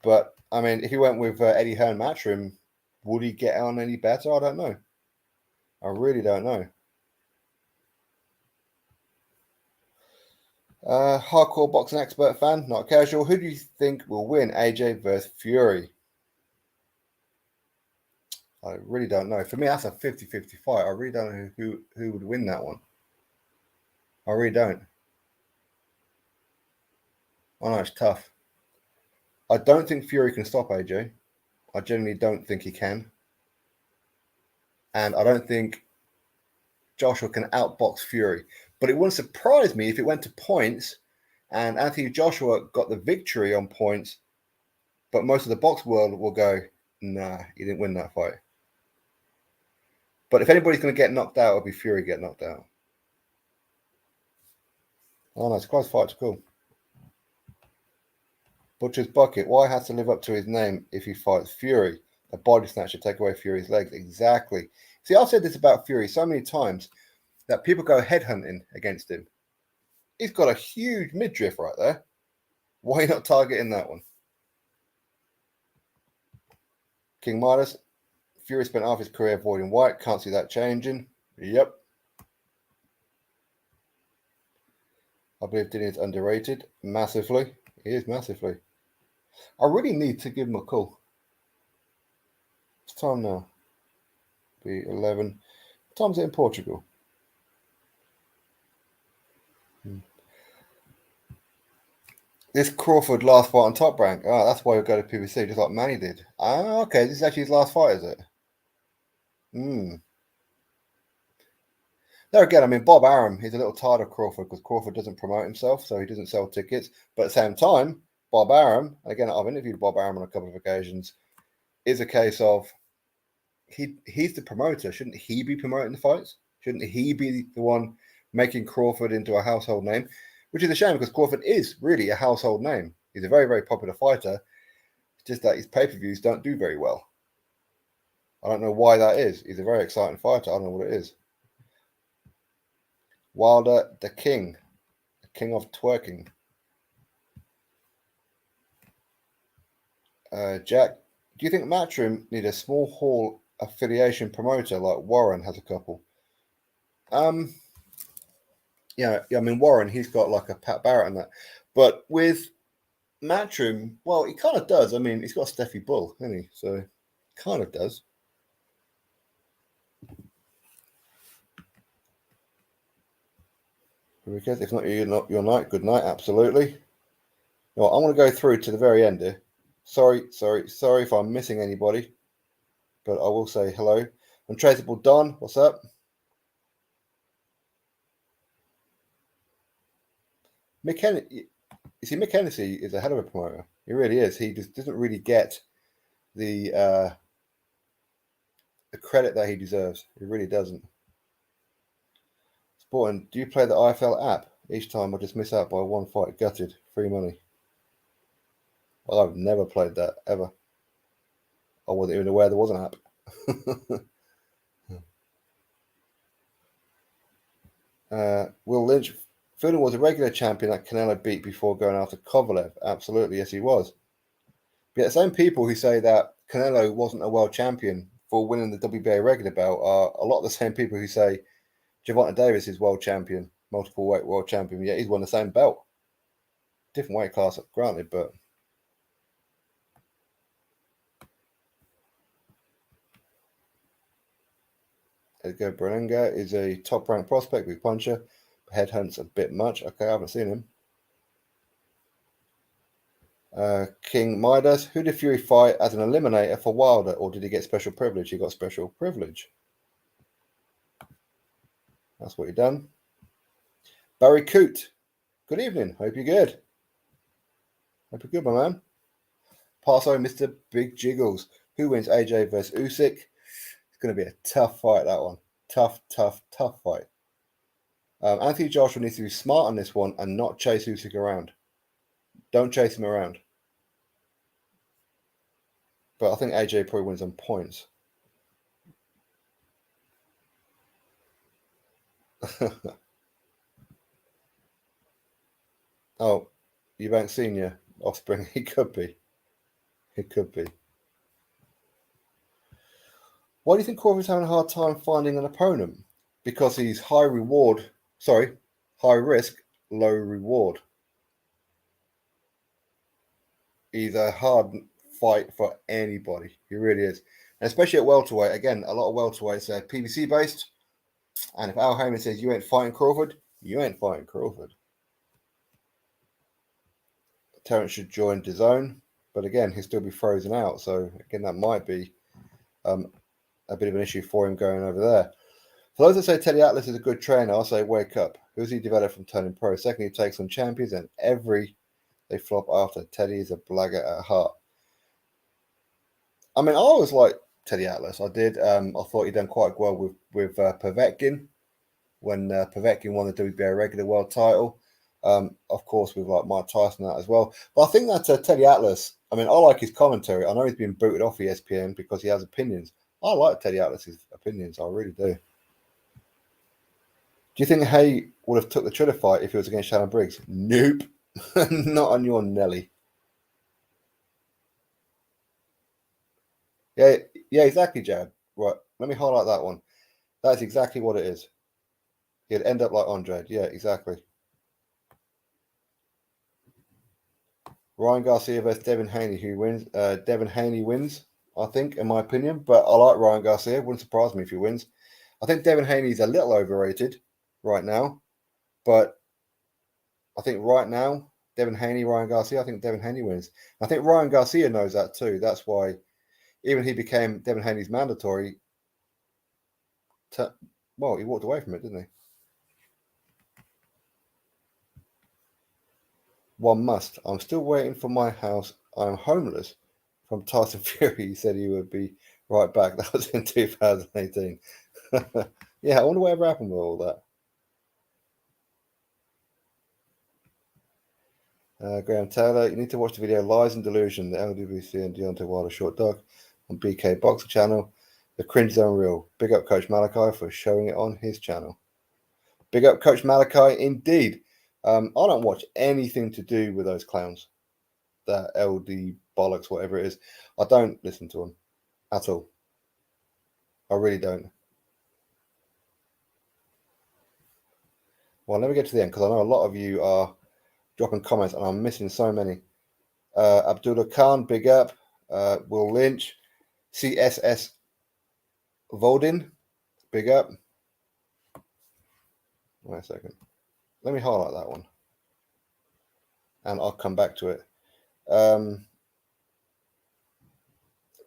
But, I mean, if he went with Eddie Hearn Matchroom, would he get on any better? I don't know. I really don't know. Hardcore boxing expert fan, not casual. Who do you think will win, AJ versus Fury? I really don't know. For me, that's a 50-50 fight. I really don't know who would win that one. I really don't. I know it's tough. I don't think Fury can stop AJ. I genuinely don't think he can. And I don't think Joshua can outbox Fury. But it wouldn't surprise me if it went to points and Anthony Joshua got the victory on points, but most of the box world will go, nah, he didn't win that fight. But if anybody's going to get knocked out, it'll be Fury get knocked out. Oh, no, it's a close fight. It's cool. Butcher's Bucket. Why has to live up to his name if he fights Fury? A body snatcher take away Fury's legs. Exactly. See, I've said this about Fury so many times that people go headhunting against him. He's got a huge midriff right there. Why not targeting that one? King Midas. Fury spent half his career avoiding Whyte. Can't see that changing. Yep. I believe Dini's underrated. Massively. He is massively. I really need to give him a call. It's time now. Be 11. What time's it in Portugal? This Crawford last fight on Top Rank. Oh, that's why he'll go to PBC, just like Manny did. Ah, okay. This is actually his last fight, is it? There again, I mean, Bob Arum, he's a little tired of Crawford because Crawford doesn't promote himself, so he doesn't sell tickets. But at the same time, Bob Arum, and again, I've interviewed Bob Arum on a couple of occasions, is a case of he's the promoter. Shouldn't he be promoting the fights? Shouldn't he be the one making Crawford into a household name? Which is a shame because Crawford is really a household name. He's a very, very popular fighter. It's just that his pay-per-views don't do very well. I don't know why that is. He's a very exciting fighter. I don't know what it is. Wilder, the king of twerking. Jack, do you think Matchroom need a small hall affiliation promoter like Warren has a couple? Yeah, I mean, Warren, he's got like a Pat Barrett and that. But with Matchroom, well, he kind of does. I mean, he's got Steffi Bull, hasn't he? So, kind of does. If not your night, good night, absolutely. You know what, I'm going to go through to the very end here. Sorry if I'm missing anybody. But I will say hello. Untraceable Don, what's up? Mick Hennessy is a hell of a promoter. He really is. He just doesn't really get the credit that he deserves. He really doesn't. Sporting, do you play the IFL app? Each time I just miss out by one fight. Gutted. Free money. Well, I've never played that, ever. I wasn't even aware there was an app. Will Lynch, Fielding was a regular champion that Canelo beat before going after Kovalev. Absolutely, yes, he was. But the same people who say that Canelo wasn't a world champion for winning the WBA regular belt are a lot of the same people who say Gervonta Davis is world champion, multiple weight world champion, yet he's won the same belt. Different weight class, granted, but Edgar Berenga is a top-ranked prospect, big puncher. Headhunts a bit much. Okay, I haven't seen him. King Midas. Who did Fury fight as an eliminator for Wilder, or did he get special privilege? He got special privilege. That's what he done. Barry Coote, good evening. Hope you're good. Hope you're good, my man. Paso, Mr. Big Jiggles. Who wins, AJ versus Usyk? It's going to be a tough fight, that one. Tough fight. Anthony Joshua needs to be smart on this one and not chase Usyk around. Don't chase him around. But I think AJ probably wins on points. Oh, Eubank Senior offspring. He could be. Why do you think Crawford's having a hard time finding an opponent? Because he's high risk, low reward. He's a hard fight for anybody. He really is. And especially at welterweight. Again, a lot of welterweights are PBC based. And if Al Heyman says you ain't fighting Crawford, you ain't fighting Crawford. Terrence should join DAZN, but again, he'll still be frozen out. So again, that might be a bit of an issue for him going over there. For those that say Teddy Atlas is a good trainer, I'll say wake up. Who's he developed from turning pro? Second, he takes on champions, and they flop after. Teddy is a blagger at heart. I mean, I always liked Teddy Atlas. I did. I thought he'd done quite well with Povetkin when Povetkin won the WBA regular world title. Of course, with like Mike Tyson that as well. But I think that Teddy Atlas, I mean, I like his commentary. I know he's been booted off ESPN because he has opinions. I like Teddy Atlas's opinions. I really do. Do you think Haye would have took the Triller fight if he was against Shannon Briges? Nope. Not on your Nelly. Yeah, exactly, Jad. Right, let me highlight that one. That's exactly what it is. He'd end up like Andre. Yeah, exactly. Ryan Garcia versus Devin Haney. Who wins? Devin Haney wins, I think, in my opinion. But I like Ryan Garcia. Wouldn't surprise me if he wins. I think Devin Haney's a little overrated right now. But I think right now, Devin Haney, Ryan Garcia, I think Devin Haney wins. I think Ryan Garcia knows that too. That's why even he became Devin Haney's mandatory. He walked away from it, didn't he? One must. I'm still waiting for my house. I'm homeless. From Tyson Fury, he said he would be right back. That was in 2018. Yeah, I wonder whatever happened with all that. Graham Taylor, you need to watch the video Lies and Delusion, the LWC and Deontay Wilder short doc on BK Boxer channel. The cringe is unreal. Big up Coach Malachi for showing it on his channel. Big up Coach Malachi, indeed. I don't watch anything to do with those clowns. That LD bollocks, whatever it is. I don't listen to them at all. I really don't. Well, let me get to the end because I know a lot of you are dropping comments and I'm missing so many. Abdullah Khan, big up. Will Lynch, CSS Voldin, big up. Wait a second. Let me highlight that one. And I'll come back to it.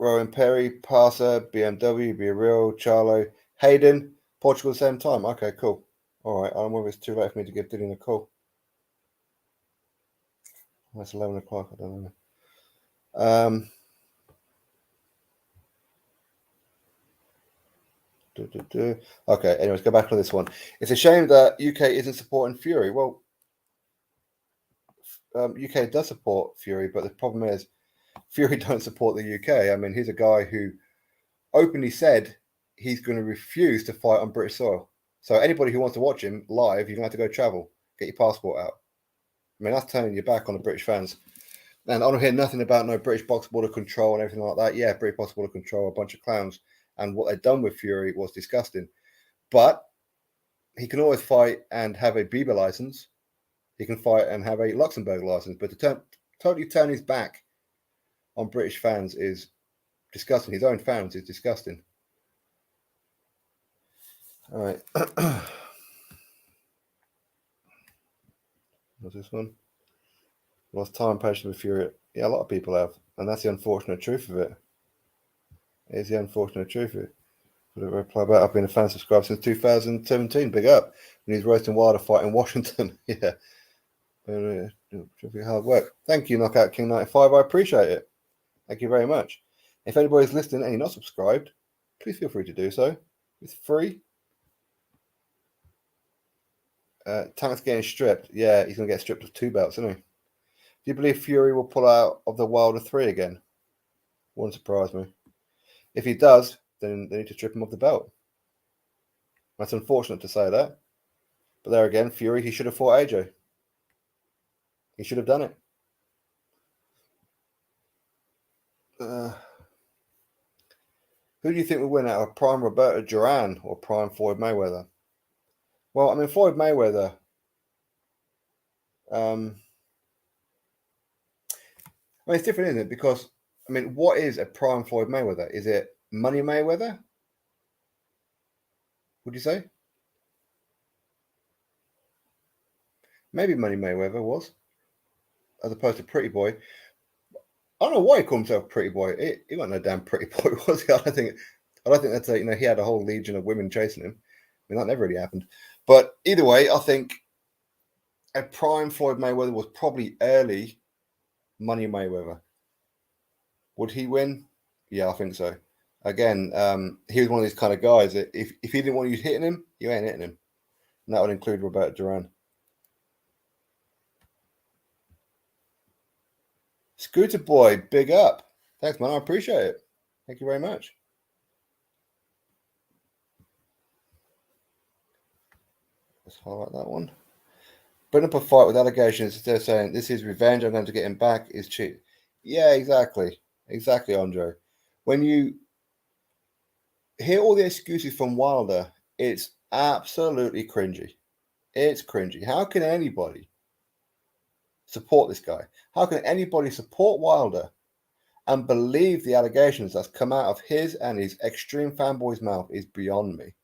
Rowan Perry, Parser, BMW, Be Real, Charlo, Hayden, Portugal, same time. Okay, cool. All right. I don't know if it's too late for me to give Dylan a call. That's 11 o'clock. I don't know. Okay, anyways, go back on this one. It's a shame that UK isn't supporting Fury. Well, UK does support Fury, but the problem is Fury don't support the UK. I mean, he's a guy who openly said he's going to refuse to fight on British soil. So anybody who wants to watch him live, you're going to have to go travel, get your passport out. I mean, that's turning your back on the British fans. And I don't hear nothing about no British box border control and everything like that. Yeah, British box border control, a bunch of clowns. And what they've done with Fury was disgusting. But he can always fight and have a Bieber license. He can fight and have a Luxembourg license. But to totally turn his back on British fans is disgusting. His own fans is disgusting. All right. What's this one? Lost time, patience with Fury. Yeah, a lot of people have. And that's the unfortunate truth of it. It is the unfortunate truth of it. Put a reply back. I've been a fan subscriber since 2017. Big up. When he's roasting Wilder fight in Washington. Yeah. Hard work. Thank you, Knockout King 95. I appreciate it. Thank you very much. If anybody's listening and you're not subscribed, please feel free to do so. It's free. Tank's getting stripped. Yeah, he's going to get stripped of 2 belts, isn't he? Do you believe Fury will pull out of the Wilder 3 again? Wouldn't surprise me. If he does, then they need to strip him of the belt. That's unfortunate to say that. But there again, Fury, he should have fought AJ. He should have done it. Who do you think will win out of prime Roberto Duran or prime Floyd Mayweather? Well, I mean, Floyd Mayweather. I mean, it's different, isn't it? Because, I mean, what is a prime Floyd Mayweather? Is it Money Mayweather? Would you say? Maybe Money Mayweather was, as opposed to Pretty Boy. I don't know why he called himself Pretty Boy. He wasn't no damn Pretty Boy, was he? I don't think that's he had a whole legion of women chasing him. I mean, that never really happened. But either way, I think a prime Floyd Mayweather was probably early Money Mayweather. Would he win? Yeah, I think so. Again, he was one of these kind of guys that if he didn't want you hitting him, you ain't hitting him. And that would include Roberto Duran. Scooter Boy, big up. Thanks, man. I appreciate it. Thank you very much. Let's highlight that one. Bring up a fight with allegations instead of saying, this is revenge, I'm going to get him back, is cheap. Yeah, exactly. Exactly, Andre. When you hear all the excuses from Wilder, it's absolutely cringy. It's cringy. How can anybody support this guy? How can anybody support Wilder and believe the allegations that's come out of his and his extreme fanboy's mouth is beyond me.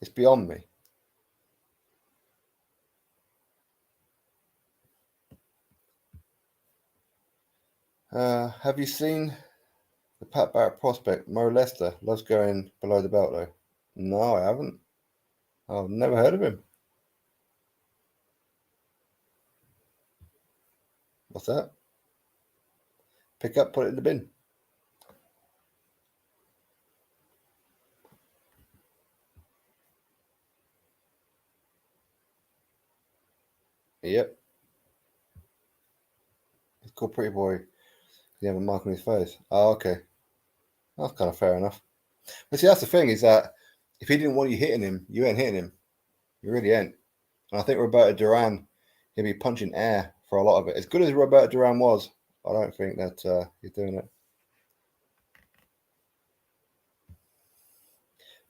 It's beyond me. Have you seen the Pat Barrett prospect, Mo Lester? Loves going below the belt, though. No, I haven't. I've never heard of him. What's that? Pick up, put it in the bin. Yep. It's called Pretty Boy. You have a mark on his face. Oh, okay. That's kind of fair enough. But see, that's the thing, is that if he didn't want you hitting him, you ain't hitting him. You really ain't. And I think Roberto Duran, he'll be punching air for a lot of it. As good as Roberto Duran was, I don't think that he's doing it.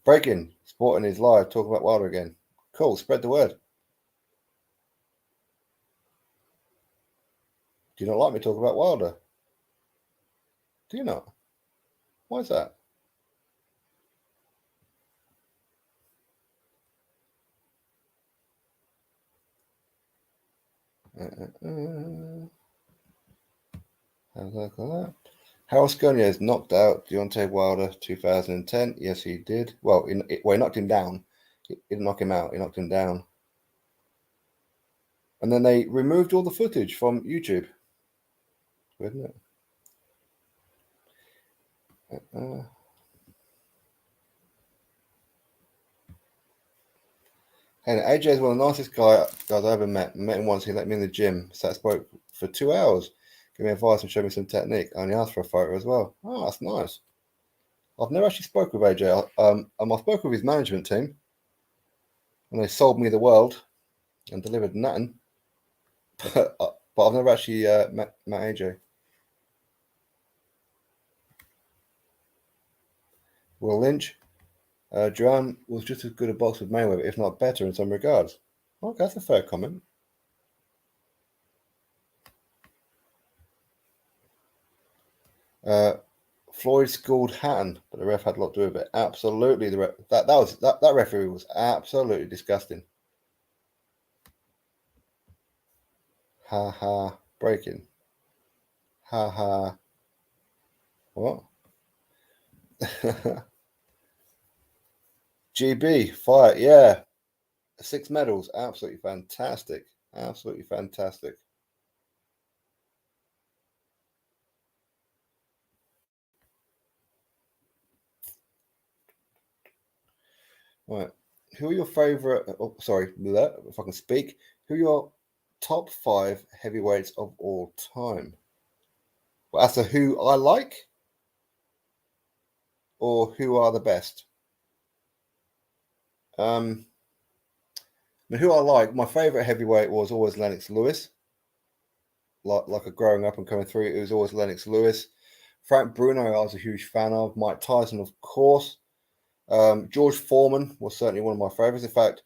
Breaking, Sporting is live, talking about Wilder again. Cool, spread the word. Do you not like me talking about Wilder? Do you not? Why is that? How's that go? Harold Sconio knocked out Deontay Wilder 2010. Yes, he did. Well, he knocked him down. He didn't knock him out. He knocked him down. And then they removed all the footage from YouTube. Weird, isn't it? And AJ is one of the nicest guys I've ever met. I met him once. He let me in the gym. So I spoke for 2 hours. Give me advice and show me some technique. I only asked for a photo as well. Oh, that's nice. I've never actually spoken with AJ. I spoke with his management team. And they sold me the world and delivered nothing. But I've never actually met AJ. Will Lynch. Duran was just as good a boxer with Mayweather, if not better in some regards. Okay, that's a fair comment. Floyd schooled Hatton, but the ref had a lot to do with it. Absolutely, that referee was absolutely disgusting. Ha ha, breaking. Ha ha. What? GB, fight, yeah. 6 medals, absolutely fantastic. Absolutely fantastic. Right. Who are your favorite? Oh, sorry, if I can speak. Who are your top 5 heavyweights of all time? Well, as to who I like, or who are the best? I mean, who I like, my favorite heavyweight was always Lennox Lewis. Like a growing up and coming through, it was always Lennox Lewis. Frank Bruno, I was a huge fan of. Mike Tyson, of course. George Foreman was certainly one of my favorites. In fact,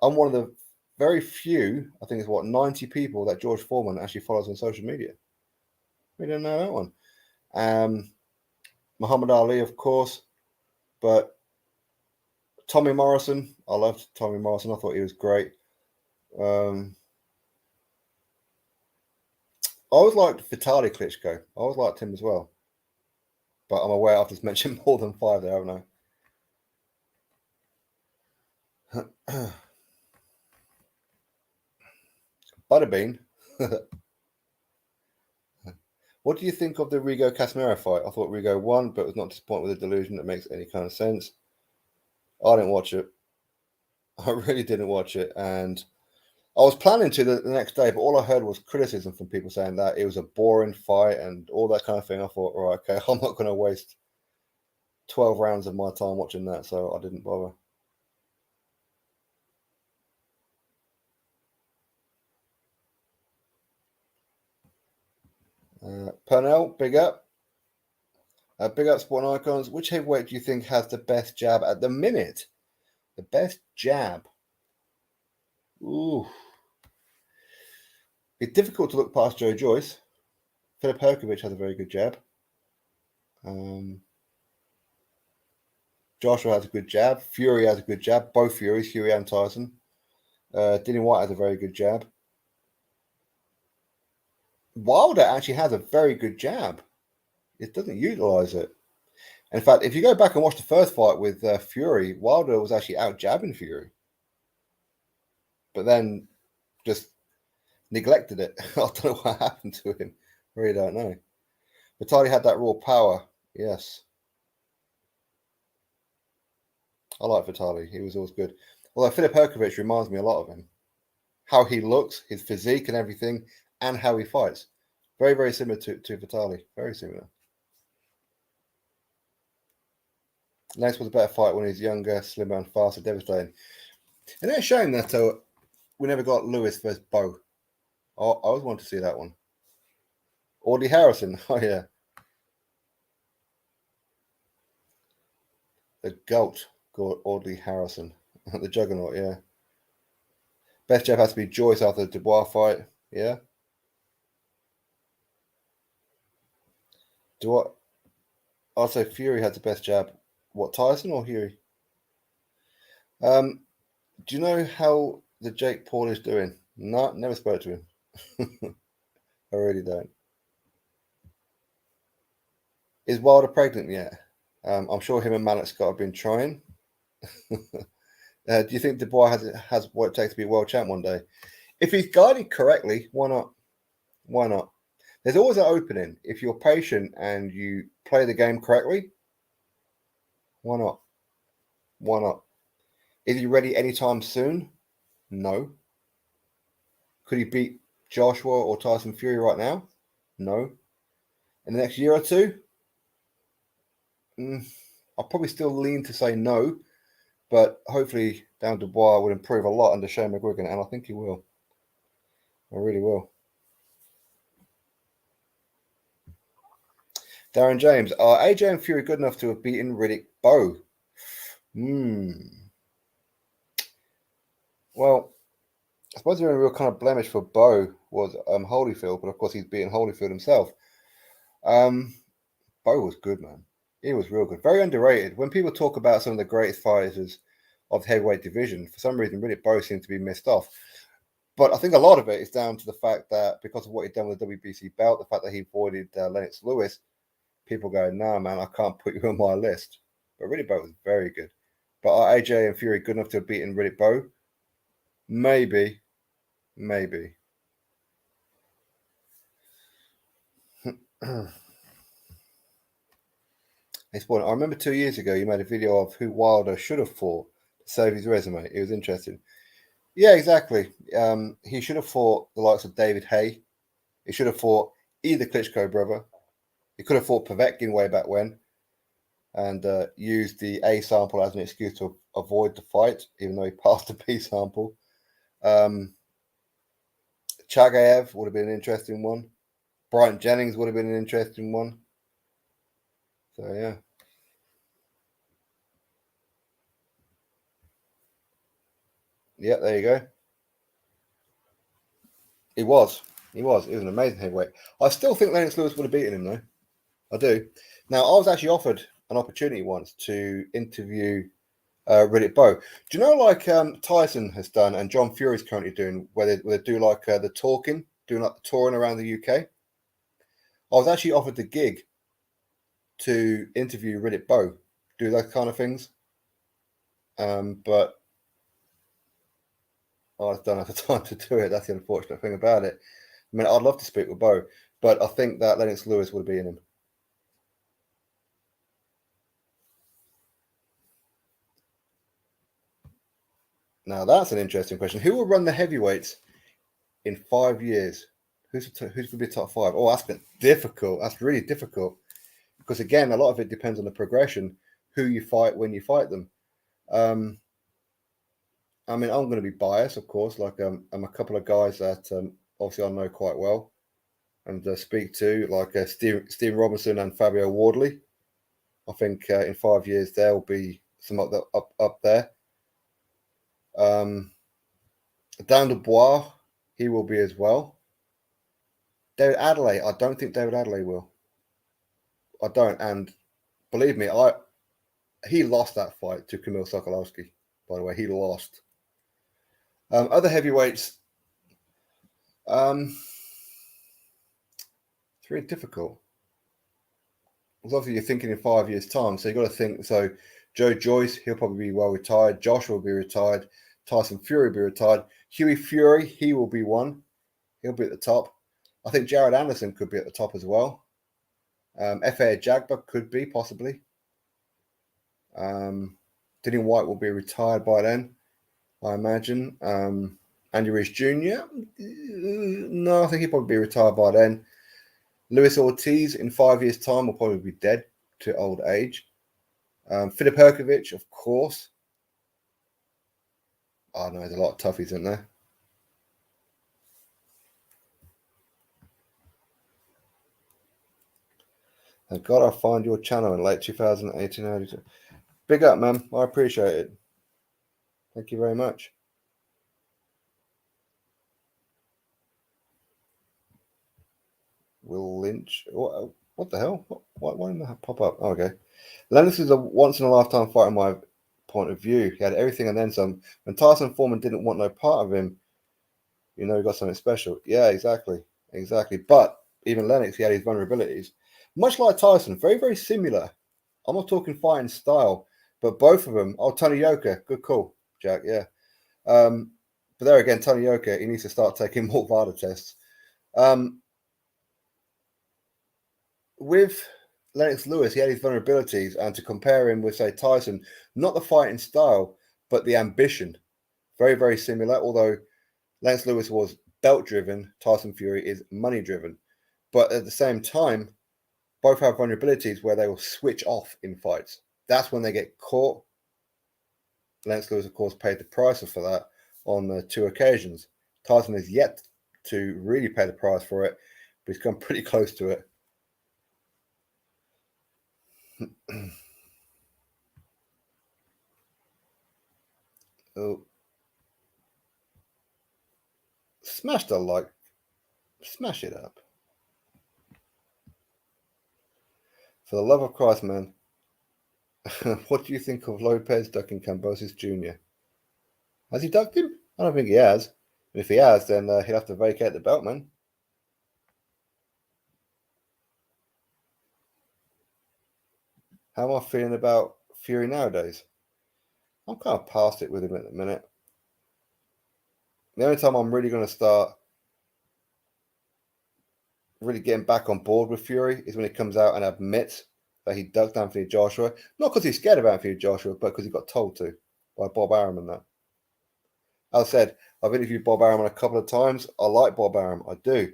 I'm one of the very few, I think it's 90 people that George Foreman actually follows on social media. We didn't know that one. Muhammad Ali, of course, but Tommy Morrison, I loved Tommy Morrison. I thought he was great. I always liked Vitaly Klitschko. I always liked him as well. But I'm aware I've just mentioned more than 5 there, haven't I? Butterbean. What do you think of the Rigo Casimero fight? I thought Rigo won, but was not disappointed with the delusion that makes any kind of sense. I didn't watch it. I really didn't watch it. And I was planning to the next day, but all I heard was criticism from people saying that it was a boring fight and all that kind of thing. I thought, right, okay, I'm not going to waste 12 rounds of my time watching that, so I didn't bother. Purnell, big up. Big up, Sporting Icons. Which heavyweight do you think has the best jab at the minute? The best jab? Ooh. It's difficult to look past Joe Joyce. Filip Herkovich has a very good jab. Joshua has a good jab. Fury has a good jab. Both Furies, Fury and Tyson. Dillian Whyte has a very good jab. Wilder actually has a very good jab. It doesn't utilize it. In fact, if you go back and watch the first fight with Fury, Wilder was actually out jabbing Fury. But then just neglected it. I don't know what happened to him. Really don't know. Vitaly had that raw power. Yes. I like Vitaly. He was always good. Although Filip Herkovich reminds me a lot of him. How he looks, his physique and everything, and how he fights. Very, very similar to Vitaly. Very similar. Lennox was a better fight when he was younger, slimmer, and faster, devastating. And it's a shame that we never got Lewis versus Bo. I always wanted to see that one. Audley Harrison. Oh, yeah. The GOAT, Audley Harrison. The juggernaut, yeah. Best jab has to be Joyce after the Dubois fight. Yeah. I'll say Fury had the best jab. What, Tyson or Fury? Do you know how the Jake Paul is doing? No, never spoke to him. I really don't. Is Wilder pregnant yet? I'm sure him and Malik Scott have been trying. Do you think Dubois has what it takes to be world champ one day? If he's guided correctly, why not? Why not? There's always an opening. If you're patient and you play the game correctly, why not? Why not? Is he ready anytime soon? No. Could he beat Joshua or Tyson Fury right now? No. In the next year or two? I'll probably still lean to say no, but hopefully Dan Dubois will improve a lot under Shane McGuigan, and I think he will. I really will. Darren James, are AJ and Fury good enough to have beaten Riddick Bowe? Well, I suppose the only real kind of blemish for Bowe was Holyfield, but of course he's beaten Holyfield himself. Bowe was good, man. He was real good. Very underrated. When people talk about some of the greatest fighters of the heavyweight division, for some reason, Riddick Bowe seems to be missed off. But I think a lot of it is down to the fact that because of what he'd done with the WBC belt, the fact that he avoided Lennox Lewis, people go, nah, man, I can't put you on my list. But Riddick Bowe was very good. But are AJ and Fury good enough to have beaten Riddick Bowe? Maybe. It's one. I remember 2 years ago you made a video of who Wilder should have fought to save his resume. It was interesting. Yeah, exactly. He should have fought the likes of David Haye. He should have fought either Klitschko brother. He could have fought Povetkin way back when, and used the A sample as an excuse to avoid the fight, even though he passed the B sample. Chagaev would have been an interesting one. Bryant Jennings would have been an interesting one. So, yeah. Yeah, there you go. He was. He was an amazing heavyweight. I still think Lennox Lewis would have beaten him, though. I do. Now, I was actually offered an opportunity once to interview Riddick Bowe. Do you know, like Tyson has done and John Fury's currently doing, where they do like the talking, doing like the touring around the UK? I was actually offered the gig to interview Riddick Bowe, do those kind of things. But I just don't have the time to do it. That's the unfortunate thing about it. I mean, I'd love to speak with Bowe, but I think that Lennox Lewis would be in him. Now, that's an interesting question. Who will run the heavyweights in 5 years? Who's going to be top five? Oh, that's been difficult. That's really difficult. Because, again, a lot of it depends on the progression, who you fight, when you fight them. I mean, I'm going to be biased, of course. Like, I'm a couple of guys that obviously I know quite well and speak to, like Steve Robinson and Fabio Wardley. I think in 5 years they'll be some up there. Dan Dubois, he will be as well. David Adelaide, I don't think David Adelaide will. I don't, and believe me, he lost that fight to Kamil Sokolowski. By the way, he lost. Other heavyweights, it's very difficult. Because obviously you're thinking in 5 years' time, so you've got to think. So Joe Joyce, he'll probably be well retired. Joshua will be retired. Tyson Fury will be retired. Hughie Fury, he will be one. He'll be at the top. I think Jared Anderson could be at the top as well. F.A. Jagba could be, possibly. Dillian Whyte will be retired by then, I imagine. Andy Ruiz Jr., no, I think he'll probably be retired by then. Luis Ortiz, in 5 years' time, will probably be dead to old age. Filip Herkovic, of course. I know there's a lot of toughies in there. Thank God I find your channel in late 2018. Big up, man. I appreciate it. Thank you very much. Will Lynch. What the hell? Why didn't that pop up? Oh, okay. Lennox is a once-in-a-lifetime fight in my point of view. He had everything and then some. When Tyson Foreman didn't want no part of him, you know he got something special. Yeah, exactly. But even Lennox, he had his vulnerabilities. Much like Tyson, very, very similar. I'm not talking fighting style, but both of them. Oh, Tony Yoka, good call, Jack. Yeah. But there again, Tony Yoka, he needs to start taking more VADA tests. With Lennox Lewis, he had his vulnerabilities, and to compare him with, say, Tyson, not the fighting style, but the ambition. Very, very similar, although Lennox Lewis was belt-driven, Tyson Fury is money-driven. But at the same time, both have vulnerabilities where they will switch off in fights. That's when they get caught. Lennox Lewis, of course, paid the price for that on 2 occasions. Tyson has yet to really pay the price for it, but he's come pretty close to it. Oh. Smash the like. Smash it up. For the love of Christ, man. What do you think of Lopez ducking Cambosis Jr.? Has he ducked him? I don't think he has. And if he has, then he'll have to vacate the belt, man. How am I feeling about Fury nowadays? I'm kind of past it with him at the minute. The only time I'm really going to start really getting back on board with Fury is when he comes out and admits that he ducked Anthony Joshua. Not because he's scared of Anthony Joshua, but because he got told to by Bob Arum and that. As I said, I've interviewed Bob Arum a couple of times. I like Bob Arum, I do.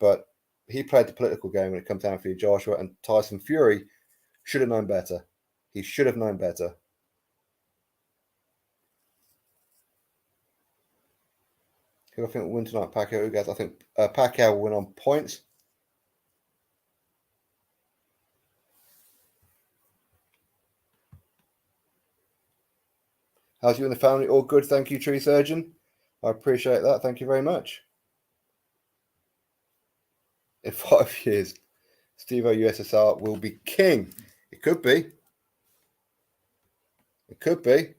But he played the political game when it comes to Anthony Joshua, and Tyson Fury should have known better. He should have known better. Who I think will win tonight? Pacquiao. Who guys? I think Pacquiao will win on points. How's you and the family? All good, thank you, Tree Surgeon. I appreciate that. Thank you very much. In 5 years, Steve-O USSR will be king. It could be. It could be.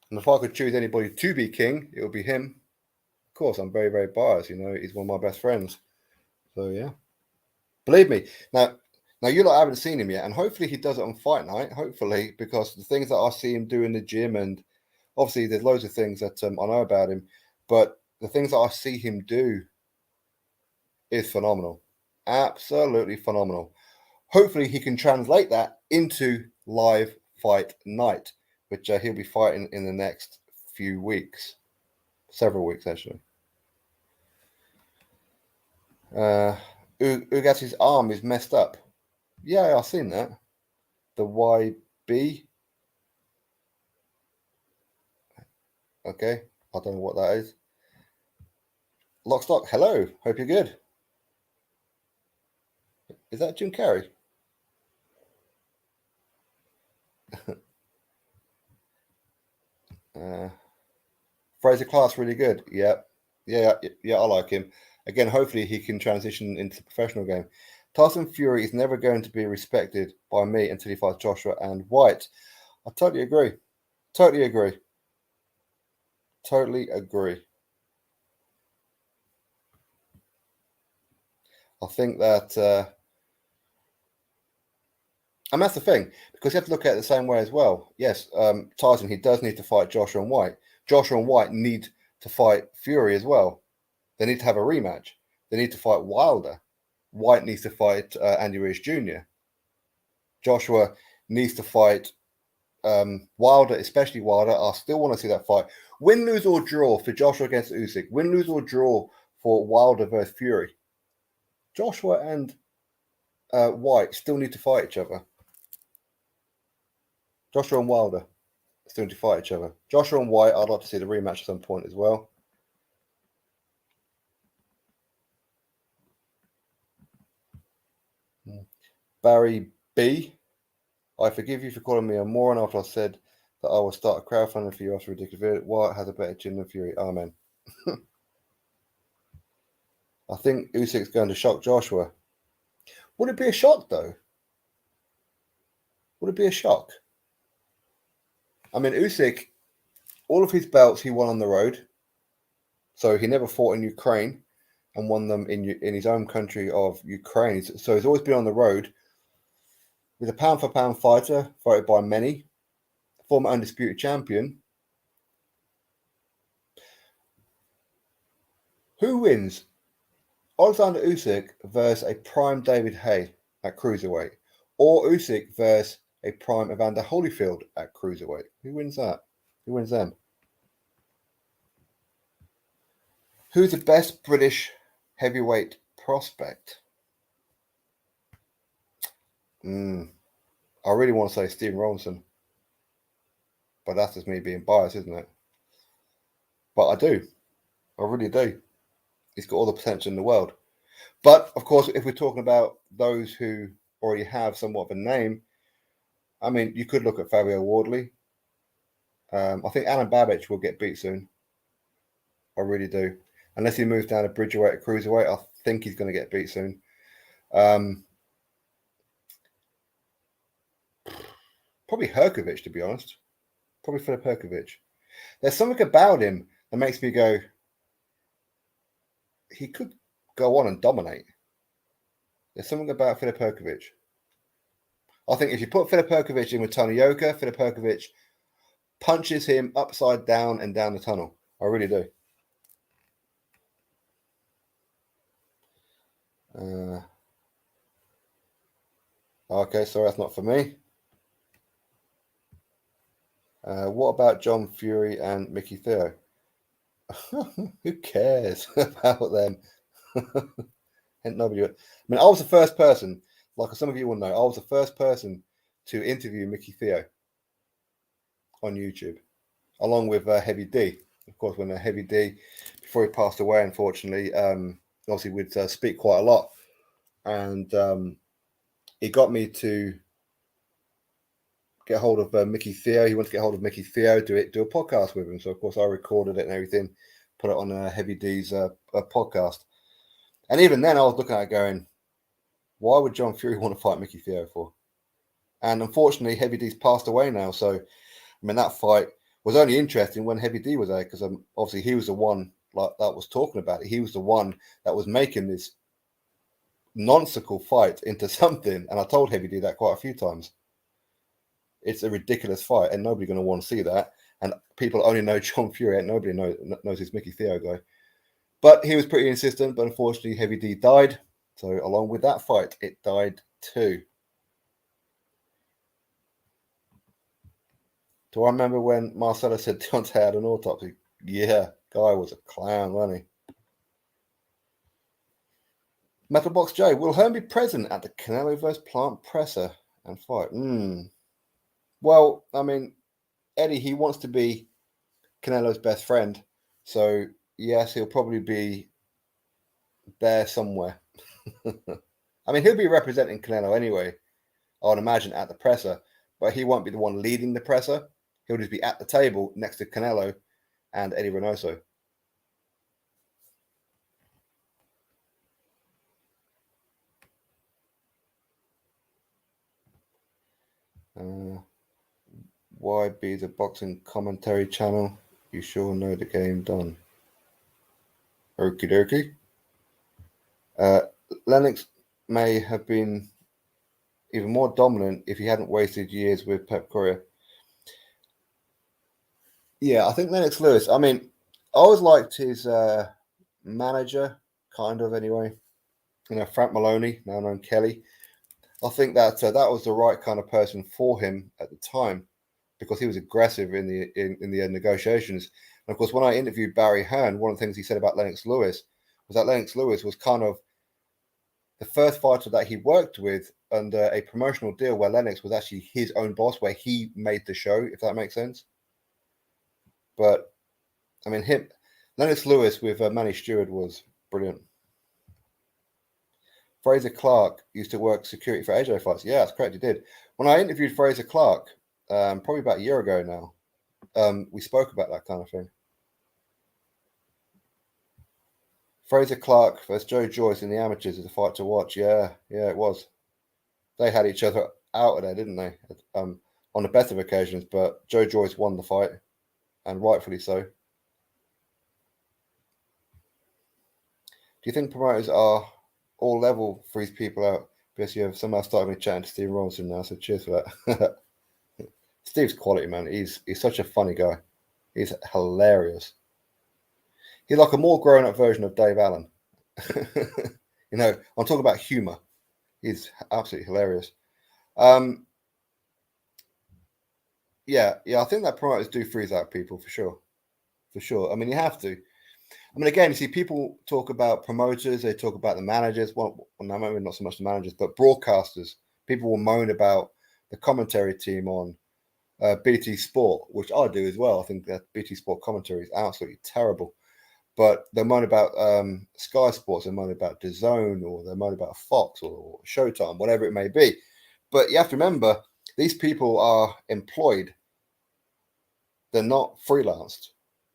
And if I could choose anybody to be king, it would be him. Of course, I'm very, very biased. You know, he's one of my best friends. So, yeah. Believe me. Now you lot haven't seen him yet, and hopefully he does it on fight night. Hopefully, because the things that I see him do in the gym, and obviously there's loads of things that I know about him, but the things that I see him do is phenomenal. Absolutely phenomenal. Hopefully he can translate that into live fight night, which he'll be fighting in the next few weeks. Several weeks, actually. Ugas's arm is messed up. Yeah, I've seen that. The YB. Okay, I don't know what that is. Lockstock, hello. Hope you're good. Is that Jim Carrey? Fraser Clark's really good. Yeah, I like him. Again, hopefully he can transition into the professional game. Tyson Fury is never going to be respected by me until he fights Joshua and Whyte. I totally agree. Totally agree. Totally agree. I think that, and that's the thing, because you have to look at it the same way as well. Yes, Tyson, he does need to fight Joshua and Whyte. Joshua and Whyte need to fight Fury as well. They need to have a rematch. They need to fight Wilder. Whyte needs to fight Andy Ruiz Jr. Joshua needs to fight Wilder, especially Wilder. I still want to see that fight. Win, lose, or draw for Joshua against Usyk. Win, lose, or draw for Wilder versus Fury. Joshua and Whyte still need to fight each other. Joshua and Wilder still need to fight each other. Joshua and Whyte, I'd like to see the rematch at some point as well. Barry B. I forgive you for calling me a moron after I said that I will start a crowdfunding for you after ridiculous video. Whyte has a better chin than Fury. Amen. I think Usyk's going to shock Joshua. Would it be a shock, though? Would it be a shock? I mean, Usyk, all of his belts he won on the road. So he never fought in Ukraine and won them in his own country of Ukraine. So he's always been on the road. He's a pound-for-pound fighter, voted by many. Former undisputed champion. Who wins? Alexander Usyk versus a prime David Haye at cruiserweight, or Usyk versus a prime Evander Holyfield at cruiserweight. Who wins that? Who wins them? Who's the best British heavyweight prospect? I really want to say Stephen Robinson, but that's just me being biased, isn't it? But I do. I really do. He's got all the potential in the world. But, of course, if we're talking about those who already have somewhat of a name, I mean, you could look at Fabio Wardley. I think Alan Babbage will get beat soon. I really do. Unless he moves down to Bridgerweight or Cruiserweight, I think he's going to get beat soon. Probably Herkovich, to be honest. Probably Filip Herkovich. There's something about him that makes me go, he could go on and dominate. There's something about Filip Herkovich. I think if you put Filip Perkovic in with Tony Yoka, Filip Perkovic punches him upside down and down the tunnel. I really do. Okay, sorry, that's not for me. What about John Fury and Mickey Theo? Who cares about them? And nobody. I mean, I was the first person, like some of you will know, I was the first person to interview Mickey Theo on YouTube, along with Heavy D. Of course, when Heavy D, before he passed away, unfortunately, obviously we'd speak quite a lot, and he got me to get hold of Mickey Theo. He wanted to get hold of Mickey Theo, do a podcast with him. So of course I recorded it and everything, put it on Heavy D's podcast. And even then I was looking at it going, why would John Fury want to fight Mickey Theo for? And unfortunately Heavy D's passed away now. So I mean that fight was only interesting when Heavy D was there, because obviously he was the one like that was talking about it. He was the one that was making this nonsensical fight into something. And I told Heavy D that quite a few times. It's a ridiculous fight, and nobody's going to want to see that. And people only know John Fury, and nobody knows this Mickey Theo guy. But he was pretty insistent, but unfortunately Heavy D died. So along with that fight, it died too. Do I remember when Marcelo said Deontay had an autopsy? Yeah, guy was a clown, wasn't he? Metalbox J, will Hearn be present at the Canelo vs. Plant presser and fight? Well, I mean, Eddie, he wants to be Canelo's best friend. So, yes, he'll probably be there somewhere. I mean, he'll be representing Canelo anyway, I would imagine, at the presser. But he won't be the one leading the presser. He'll just be at the table next to Canelo and Eddie Reynoso. Why be the boxing commentary channel? You sure know the game done. Okie dokie. Lennox may have been even more dominant if he hadn't wasted years with Pep Correa. Yeah, I think Lennox Lewis, I mean, I always liked his manager, kind of anyway. You know, Frank Maloney, now known Kelly. I think that that was the right kind of person for him at the time, because he was aggressive in the negotiations. And of course, when I interviewed Barry Hearn, one of the things he said about Lennox Lewis was that Lennox Lewis was kind of the first fighter that he worked with under a promotional deal where Lennox was actually his own boss, where he made the show, if that makes sense. But I mean, Lennox Lewis with Manny Stewart was brilliant. Fraser Clark used to work security for AJ fights. Yeah, that's correct. He did. When I interviewed Fraser Clark, probably about a year ago now, we spoke about that kind of thing. Fraser Clark versus Joe Joyce in the amateurs is a fight to watch. Yeah, it was. They had each other out of there, didn't they? On the best of occasions, but Joe Joyce won the fight, and rightfully so. Do you think promoters are all level freeze people out? Because you have somehow started me chatting to Steve Robinson now, so cheers for that. Steve's quality, man. He's such a funny guy. He's hilarious. He's like a more grown-up version of Dave Allen. You know, I'm talking about humor. He's absolutely hilarious. Yeah, I think that promoters do freeze out people for sure. I mean, you have to. I mean, again, you see, people talk about promoters, they talk about the managers. Well, maybe not so much the managers, but broadcasters. People will moan about the commentary team on BT Sport, which I do as well. I think that BT Sport commentary is absolutely terrible. But they moan about Sky Sports, they moan about DAZN, or they moan about Fox or Showtime, whatever it may be. But you have to remember, these people are employed. They're not freelanced.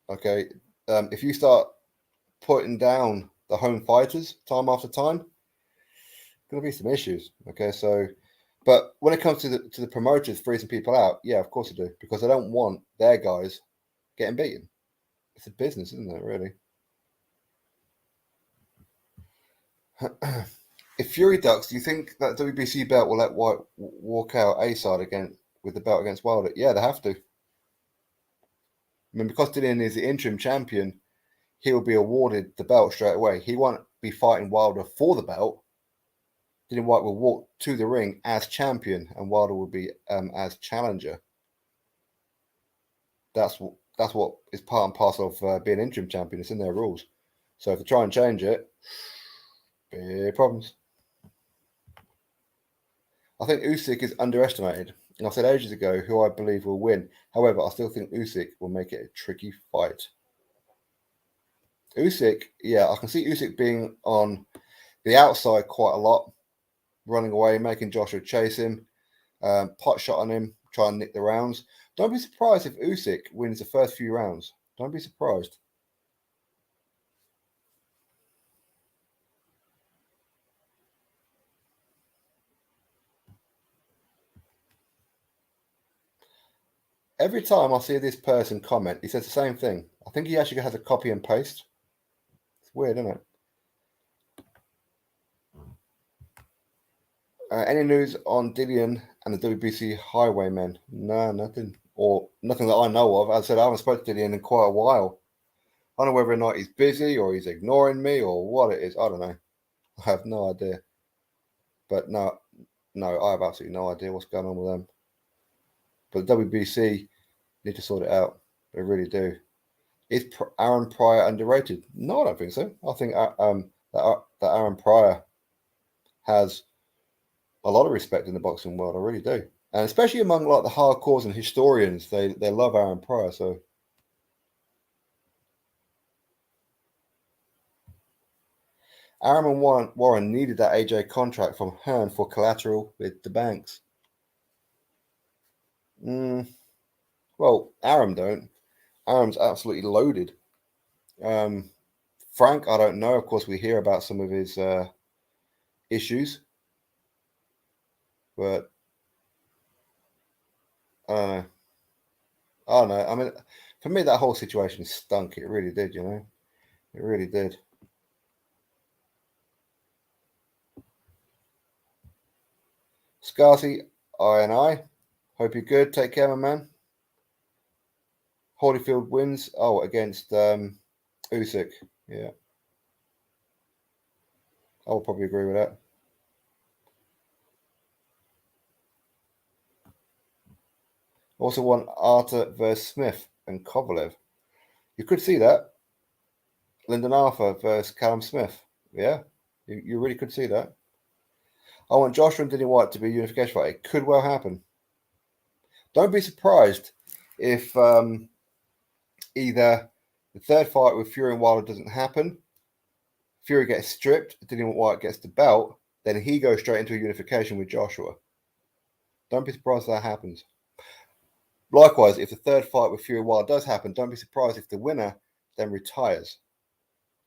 Okay, if you start putting down the home fighters time after time, going to be some issues. Okay, so, but when it comes to the promoters freezing people out, yeah, of course they do, because they don't want their guys getting beaten. It's a business, isn't it? Really. if Fury ducks, do you think that WBC belt will let Whyte walk out A side again with the belt against Wilder? Yeah, they have to. I mean, because Dillian is the interim champion, he'll be awarded the belt straight away. He won't be fighting Wilder for the belt. Dillian Whyte will walk to the ring as champion, and Wilder will be as challenger. That's what is part and parcel of being interim champion. It's in their rules. So if they try and change it, big problems. I think Usyk is underestimated. And I said ages ago who I believe will win. However, I still think Usyk will make it a tricky fight. Usyk, yeah, I can see Usyk being on the outside quite a lot, running away, making Joshua chase him, pot shot on him, try and nick the rounds. Don't be surprised if Usyk wins the first few rounds. Don't be surprised. Every time I see this person comment, he says the same thing. I think he actually has a copy and paste. It's weird, isn't it? Any news on Dillian and the WBC Highwaymen? No, nothing. Or nothing that I know of. As I said, I haven't spoken to Dillian in quite a while. I don't know whether or not he's busy or he's ignoring me or what it is. I don't know. I have no idea. But no, I have absolutely no idea what's going on with them. But the WBC need to sort it out. They really do. Is Aaron Pryor underrated? No, I don't think so. I think that Aaron Pryor has a lot of respect in the boxing world. I really do, and especially among like the hardcores and historians, they love Aaron Pryor. So Arum and Warren needed that AJ contract from Hearn for collateral with the banks. Well, Arum don't. Arum's absolutely loaded. Frank, I don't know. Of course, we hear about some of his issues, but I don't know. I don't know. I mean, for me, that whole situation stunk. It really did, you know. It really did. Scarcy, I hope you're good. Take care, my man. Holyfield wins. Oh, against Usyk. Yeah. I will probably agree with that. Also won Arthur versus Smith and Kovalev. You could see that. Lyndon Arthur versus Callum Smith. Yeah, you really could see that. I want Joshua and Dillian Whyte to be a unification fight. It could well happen. Don't be surprised if either the third fight with Fury and Wilder doesn't happen, Fury gets stripped, Dillian Whyte gets the belt, then he goes straight into a unification with Joshua. Don't be surprised if that happens. Likewise, if the third fight with Fury and Wilder does happen, don't be surprised if the winner then retires.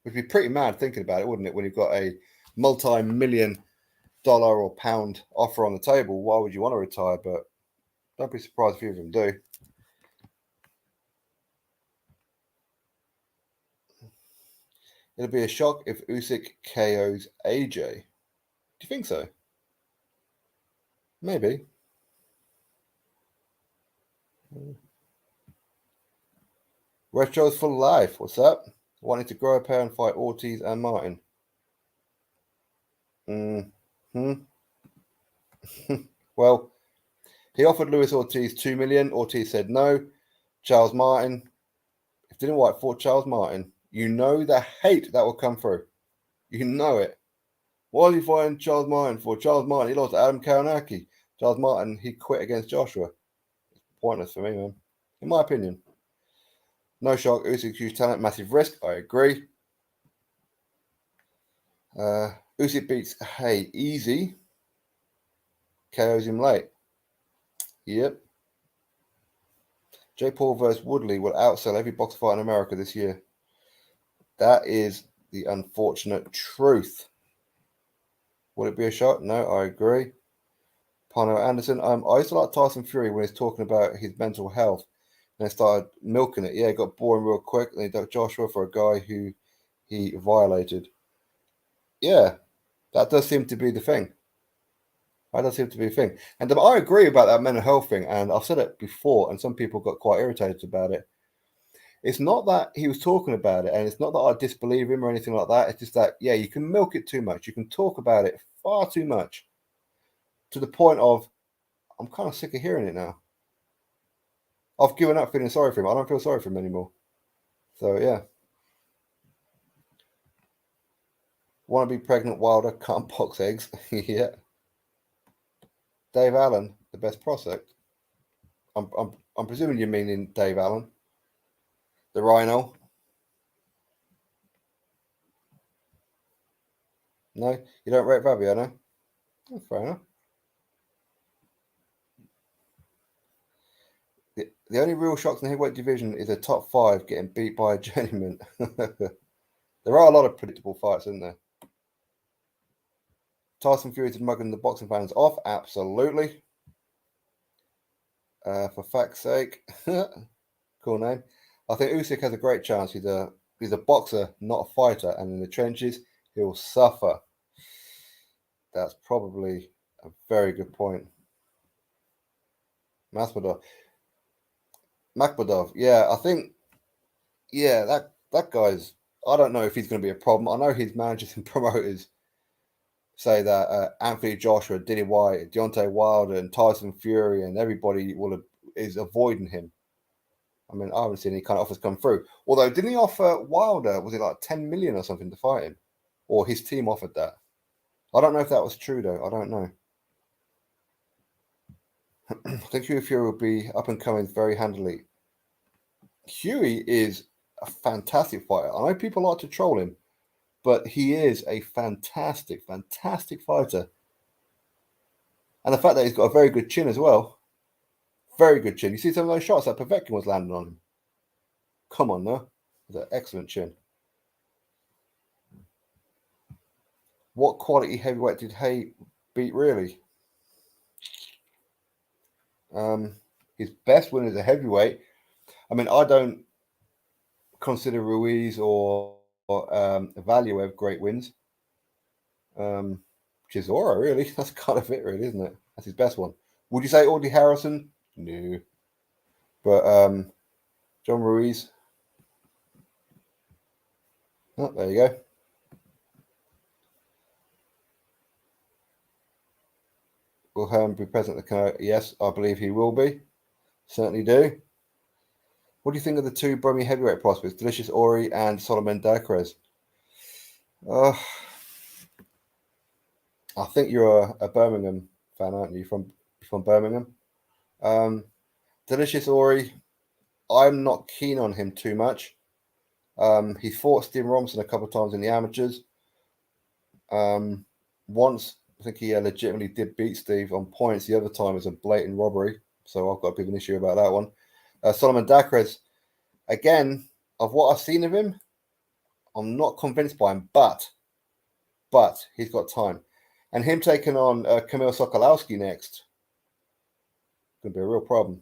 Which would be pretty mad thinking about it, wouldn't it? When you've got a multi-million-dollar or pound offer on the table, why would you want to retire? But don't be surprised if either of them do. It'll be a shock if Usyk KOs AJ. Do you think so? Maybe. Retro's for life. What's up? Wanting to grow a pair and fight Ortiz and Martin. Well, he offered Luis Ortiz $2 million. Ortiz said no. Charles Martin. If Dillian Whyte fought Charles Martin, you know the hate that will come through. You know it. Why are you fighting Charles Martin for? Charles Martin, he lost to Adam Karanaki. Charles Martin, he quit against Joshua. It's pointless for me, man. In my opinion. No shock. Usyk's huge talent, massive risk. I agree. Usyk beats Haye easy. KOs him late. Yep. Jake Paul versus Woodley will outsell every box fight in America this year. That is the unfortunate truth. Would it be a shot? No, I agree. Pano Anderson. I used to like Tyson Fury when he's talking about his mental health. And they started milking it. Yeah, it got boring real quick. And he ducked Joshua for a guy who he violated. Yeah. That does seem to be the thing. That does seem to be the thing. And I agree about that mental health thing. And I've said it before, and some people got quite irritated about it. It's not that he was talking about it, and it's not that I disbelieve him or anything like that. It's just that, yeah, you can milk it too much. You can talk about it far too much to the point of, I'm kind of sick of hearing it now. I've given up feeling sorry for him. I don't feel sorry for him anymore. So, yeah. Want to be pregnant, Wilder, can't box eggs. Yeah. Dave Allen, the best prospect. I'm presuming you mean in Dave Allen. The Rhino. No? You don't rate Fabio, no? Oh, fair enough. The only real shocks in the heavyweight division is a top 5 getting beat by a journeyman. There are a lot of predictable fights, isn't there? Tyson Fury is mugging the boxing fans off. Absolutely. For fact's sake. Cool name. I think Usyk has a great chance. He's a boxer, not a fighter. And in the trenches, he'll suffer. That's probably a very good point. Makhmudov. Yeah, I think, yeah, that guy's, I don't know if he's going to be a problem. I know his managers and promoters say that Anthony Joshua, Dillian Whyte, Deontay Wilder, and Tyson Fury, and everybody is avoiding him. I mean, I haven't seen any kind of offers come through. Although, didn't he offer Wilder, was it like 10 million or something to fight him? Or his team offered that? I don't know if that was true, though. I don't know. I think Fury will be up and coming very handily. Huey is a fantastic fighter. I know people like to troll him, but he is a fantastic, fantastic fighter. And the fact that he's got a very good chin as well. Very good chin. You see some of those shots that Povetkin was landing on him. Come on, no. That's an excellent chin. What quality heavyweight did Haye beat, really? His best win as a heavyweight. I mean, I don't consider Ruiz or Valiev great wins. Chisora, really. That's kind of it, really, isn't it? That's his best one. Would you say Audley Harrison? No. But John Ruiz. Oh, there you go. Will Hearn be present at the Canelo? Yes, I believe he will be. Certainly do. What do you think of the two Brummy heavyweight prospects, Delicious Ori and Solomon Dacres? I think you're a Birmingham fan, aren't you? From Birmingham. Delicious Ori, I'm not keen on him too much. He fought Steve Robinson a couple of times in the amateurs. Once, I think he legitimately did beat Steve on points. The other time was a blatant robbery. So I've got a bit of an issue about that one. Solomon Dacres, again, of what I've seen of him, I'm not convinced by him, but he's got time. And him taking on Kamil Sokolowski next could be a real problem.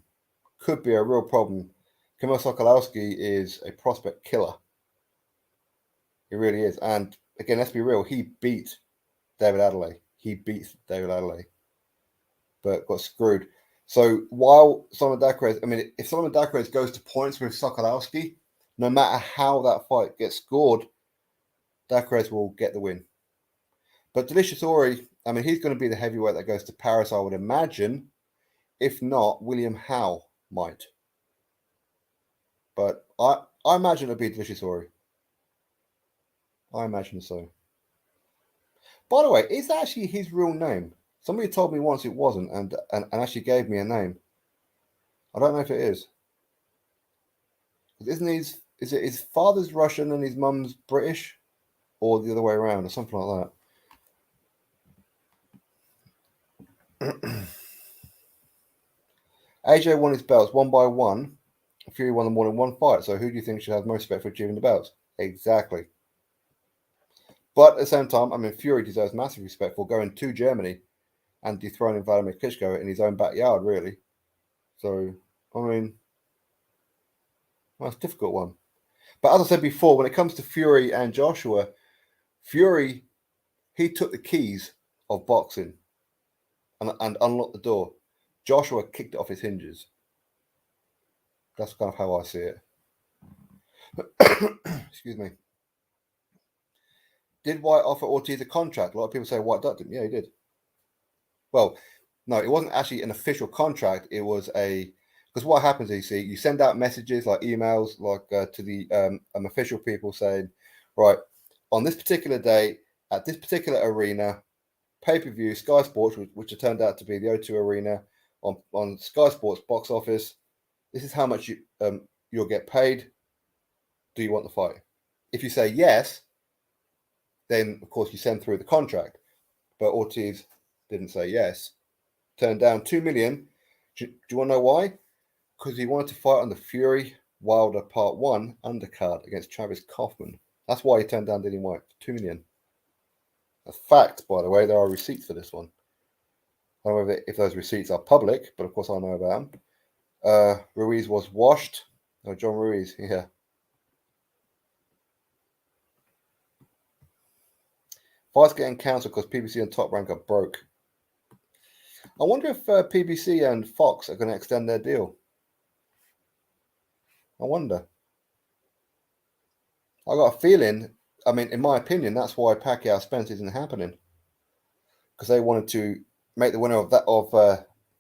Could be a real problem. Kamil Sokolowski is a prospect killer. He really is. And again, let's be real, he beat David Adelaide. He beats David Adelaide, but got screwed. So while Solomon Dacres, I mean, if Solomon Dacres goes to points with Sokolowski, no matter how that fight gets scored, Dacres will get the win. But Delicious Ori, I mean, he's going to be the heavyweight that goes to Paris, I would imagine. If not, William Howe might. But I imagine it'll be Delicious Ori. I imagine so. By the way, is that actually his real name? Somebody told me once it wasn't, and actually gave me a name. I don't know if it is. Isn't is it his father's Russian and his mum's British, or the other way around, or something like that? AJ won his belts one by one. Fury won them more in one fight. So who do you think should have most respect for achieving the belts? Exactly. But at the same time, I mean, Fury deserves massive respect for going to Germany and dethroning Vladimir Klitschko in his own backyard, really. So, I mean, well, it's a difficult one. But as I said before, when it comes to Fury and Joshua, Fury He took the keys of boxing and unlocked the door. Joshua kicked it off his hinges. That's kind of how I see it. Excuse me. Did Whyte offer Ortiz a contract? A lot of people say Whyte ducked him. Yeah, he did. Well, no, it wasn't actually an official contract. It was because what happens is, you send out messages like emails, like to the official people saying, right, on this particular day, at this particular arena, pay-per-view, Sky Sports, which it turned out to be the O2 Arena, on Sky Sports box office, this is how much you'll get paid. Do you want the fight? If you say yes, then of course you send through the contract. But Ortiz didn't say yes. Turned down $2 million. Do you want to know why? Because he wanted to fight on the Fury Wilder Part 1 undercard against Travis Kaufman. That's why he turned down Dillian Whyte. $2 million. A fact, by the way. There are receipts for this one. I don't know if those receipts are public, but of course I know about them. Ruiz was washed. Oh, John Ruiz, yeah. Fights getting cancelled because PBC and Top Rank are broke. I wonder if PBC and Fox are going to extend their deal. I wonder. I got a feeling, I mean, in my opinion, that's why Pacquiao Spence isn't happening. Because they wanted to make the winner of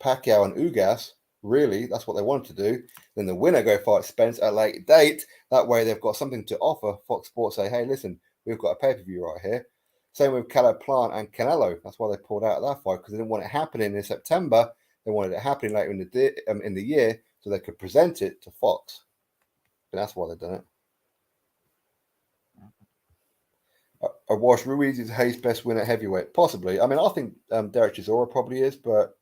Pacquiao and Ugas. Really, that's what they wanted to do. Then the winner go fight Spence at a later date. That way they've got something to offer. Fox Sports say, hey, listen, we've got a pay-per-view right here. Same with Caleb Plant and Canelo. That's why they pulled out of that fight, because they didn't want it happening in September. They wanted it happening later in the year so they could present it to Fox. And that's why they've done it. Was Ruiz is Haye's best win at heavyweight? Possibly. I mean, I think Derek Chisora probably is, but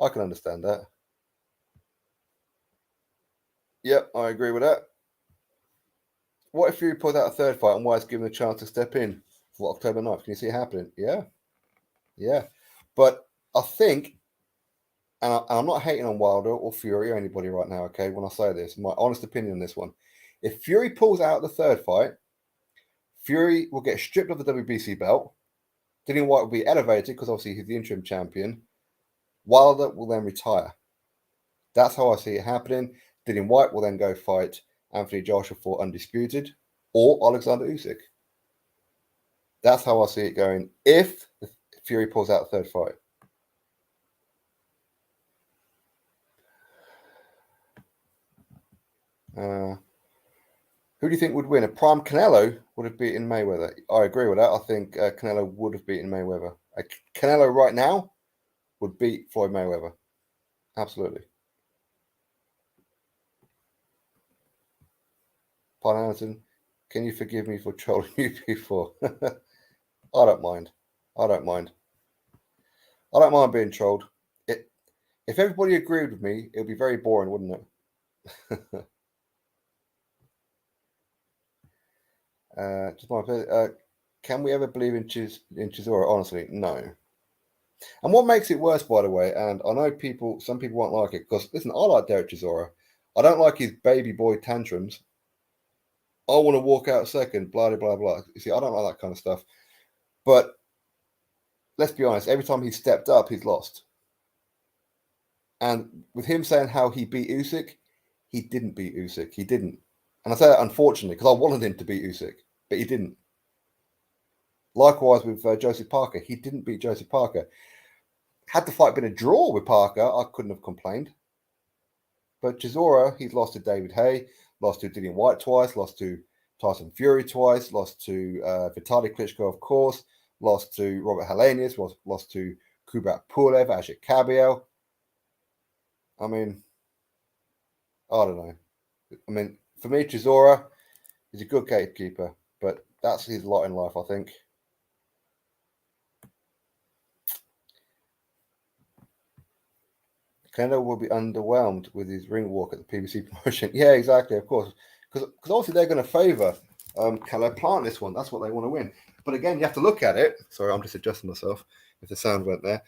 I can understand that. Yep, I agree with that. What if Fury pulls out a third fight and Whyte's given a chance to step in for October 9th? Can you see it happening? Yeah. But I think, and I'm not hating on Wilder or Fury or anybody right now, okay, when I say this, my honest opinion on this one. If Fury pulls out the third fight, Fury will get stripped of the WBC belt. Dillian Whyte will be elevated because obviously he's the interim champion. Wilder will then retire. That's how I see it happening. Dillian Whyte will then go fight Anthony Joshua for undisputed or Alexander Usyk. That's how I see it going if Fury pulls out the third fight. Who do you think would win? A prime Canelo would have beaten Mayweather. I agree with that. I think Canelo would have beaten Mayweather. Canelo right now would beat Floyd Mayweather. Absolutely. Pine Anderson, can you forgive me for trolling you before? I don't mind. I don't mind being trolled. If everybody agreed with me, it would be very boring, wouldn't it? Can we ever believe in Chisora? Honestly, no. And what makes it worse, by the way, and I know some people won't like it, because listen, I like Derek Chisora. I don't like his baby boy tantrums. I want to walk out second, blah, blah, blah. You see, I don't like that kind of stuff. But let's be honest, every time he's stepped up, he's lost. And with him saying how he beat Usyk, he didn't beat Usyk. He didn't. And I say that unfortunately, because I wanted him to beat Usyk, but he didn't. Likewise with Joseph Parker, he didn't beat Joseph Parker. Had the fight been a draw with Parker, I couldn't have complained. But Chisora, he's lost to David Haye, lost to Dillian Whyte twice, lost to Tyson Fury twice, lost to Vitaly Klitschko, of course, lost to Robert Helenius, lost to Kubrat Pulev, Ashik Kabiel. I mean, I don't know. I mean, for me, Chisora is a good gatekeeper, but that's his lot in life, I think. Canelo will be underwhelmed with his ring walk at the PBC promotion. Yeah, exactly, of course. Because obviously they're going to favour Caleb Plant this one. That's what they want to win. But again, you have to look at it. Sorry, I'm just adjusting myself if the sound went there.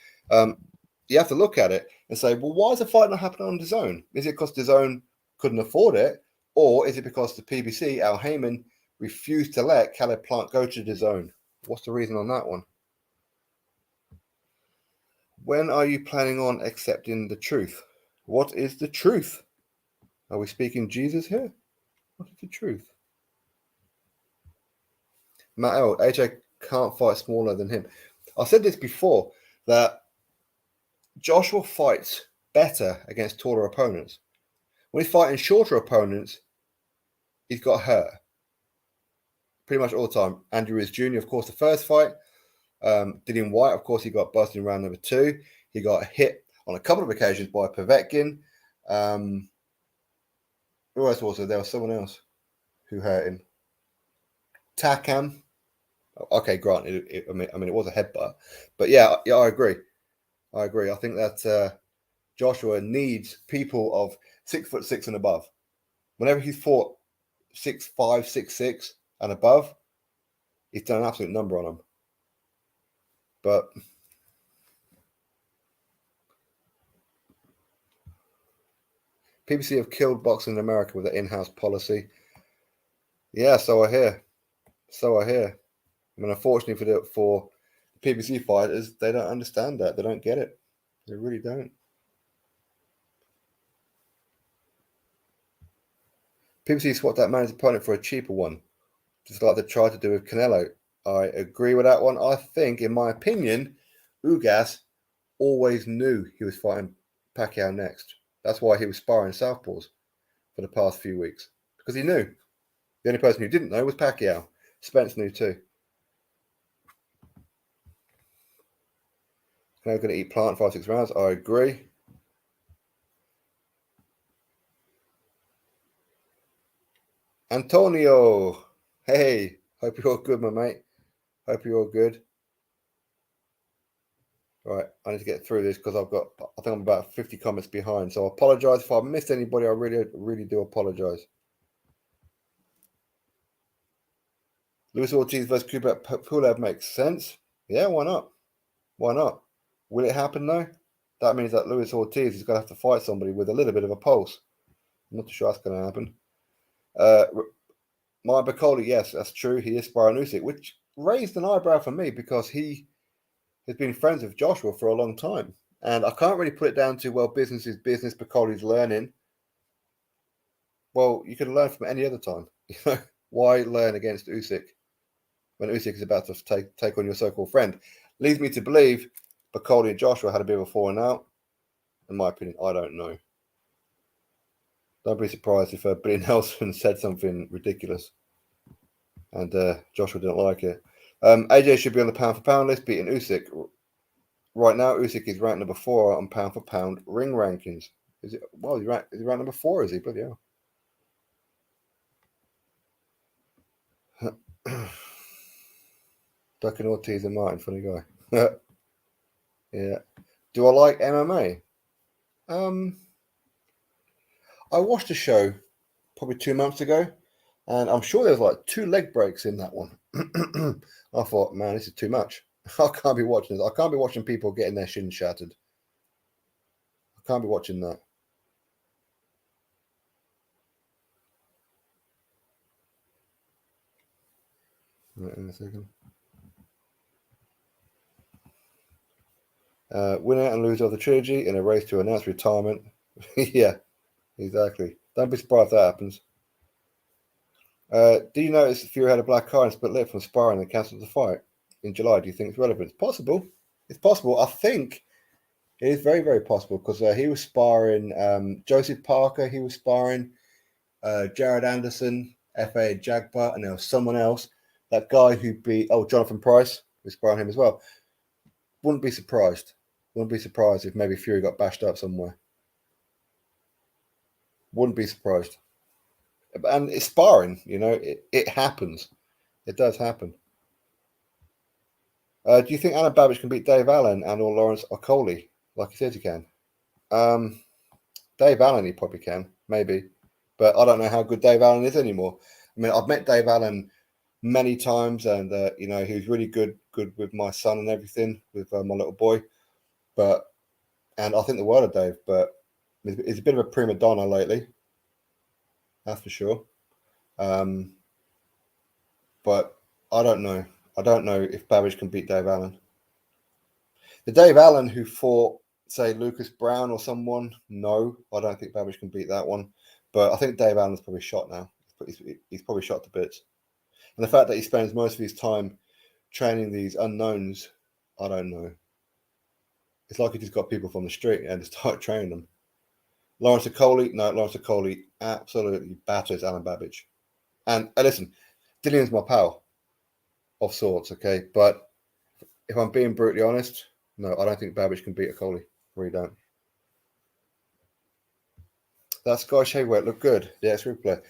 You have to look at it and say, well, why is the fight not happening on DAZN? Is it because DAZN couldn't afford it? Or is it because the PBC, Al Heyman, refused to let Caleb Plant go to DAZN? What's the reason on that one? When are you planning on accepting the truth? What is the truth? Are we speaking Jesus here? What is the truth? Matt L, AJ can't fight smaller than him. I said this before, that Joshua fights better against taller opponents. When he's fighting shorter opponents, he's got hurt pretty much all the time. Andrew Ruiz Jr., of course, the first fight. Dillian Whyte, of course, he got busted in round number 2. He got hit on a couple of occasions by Povetkin. Who else was there? There was someone else who hurt him. Takam. Okay, granted, it was a headbutt. But yeah, I agree. I think that Joshua needs people of 6'6" and above. Whenever he's fought 6'5", 6'6" and above, he's done an absolute number on them. But PBC have killed boxing in America with their in-house policy. Yeah, so I hear. I mean, unfortunately for the PBC fighters, they don't understand that. They don't get it. They really don't. PBC swapped that man's opponent for a cheaper one, just like they tried to do with Canelo. I agree with that one. I think, in my opinion, Ugas always knew he was fighting Pacquiao next. That's why he was sparring southpaws for the past few weeks, because he knew. The only person who didn't know was Pacquiao. Spence knew too. Now going to eat plant 5-6 rounds. I agree. Antonio, hey, hope you're all good, my mate. Hope you're all good. Right, I need to get through this because I think I'm about 50 comments behind. So I apologize if I missed anybody. I really do apologize. Luis Ortiz versus Kubrat Pulev makes sense. Yeah, why not? Why not? Will it happen though? That means that Luis Ortiz is going to have to fight somebody with a little bit of a pulse. I'm not too sure that's going to happen. Mike Bacoli, yes, that's true. He is sparring Usyk, which raised an eyebrow for me because he has been friends with Joshua for a long time. And I can't really put it down to, well, business is business. Bacoli's learning. Well, you can learn from any other time. Why learn against Usyk when Usyk is about to take on your so-called friend? Leads me to believe Bacoli and Joshua had a bit of a falling out. In my opinion, I don't know. Don't be surprised if Billy Nelson said something ridiculous and Joshua didn't like it. AJ should be on the pound for pound list, beating Usyk. Right now, Usyk is ranked number 4 on pound for pound ring rankings. Is he ranked number 4? Is he? Bloody hell. Ducking Ortiz and Martin, funny guy. Yeah. Do I like MMA? I watched a show probably 2 months ago, and I'm sure there was like 2 leg breaks in that one. I thought, man, this is too much. I can't be watching this. I can't be watching people getting their shins shattered. I can't be watching that. Right, in a second. Winner and loser of the trilogy in a race to announce retirement. Yeah, exactly. Don't be surprised if that happens. Do you notice Fury had a black eye and split lip from sparring and cancelled the fight in July? Do you think it's relevant? It's possible. It's possible. I think it is very, very possible because he was sparring Joseph Parker. He was sparring Jared Anderson, F.A. Jagba, and there was someone else. That guy who beat Jonathan Price was sparring him as well. Wouldn't be surprised. Wouldn't be surprised if maybe Fury got bashed up somewhere. Wouldn't be surprised. And it's sparring, it happens. It does happen. Do you think Alan Babbage can beat Dave Allen and or Lawrence Okoli, like he says he can? Dave Allen, he probably can, maybe. But I don't know how good Dave Allen is anymore. I mean, I've met Dave Allen many times, and he was really good with my son and everything, with my little boy. And I think the world of Dave, but he's a bit of a prima donna lately. That's for sure. But I don't know. I don't know if Babbage can beat Dave Allen. The Dave Allen who fought, say, Lucas Brown or someone, no, I don't think Babbage can beat that one. But I think Dave Allen's probably shot now. He's probably shot to bits. And the fact that he spends most of his time training these unknowns, I don't know. It's like he just got people from the street and just start training them. Lawrence Okoli, no, Lawrence Okoli absolutely batters Alan Babbage. And listen, Dillian's my pal of sorts, okay? But if I'm being brutally honest, no, I don't think Babbage can beat Okoli. Really don't. That Scottish heavyweight looked good. The ex-replay.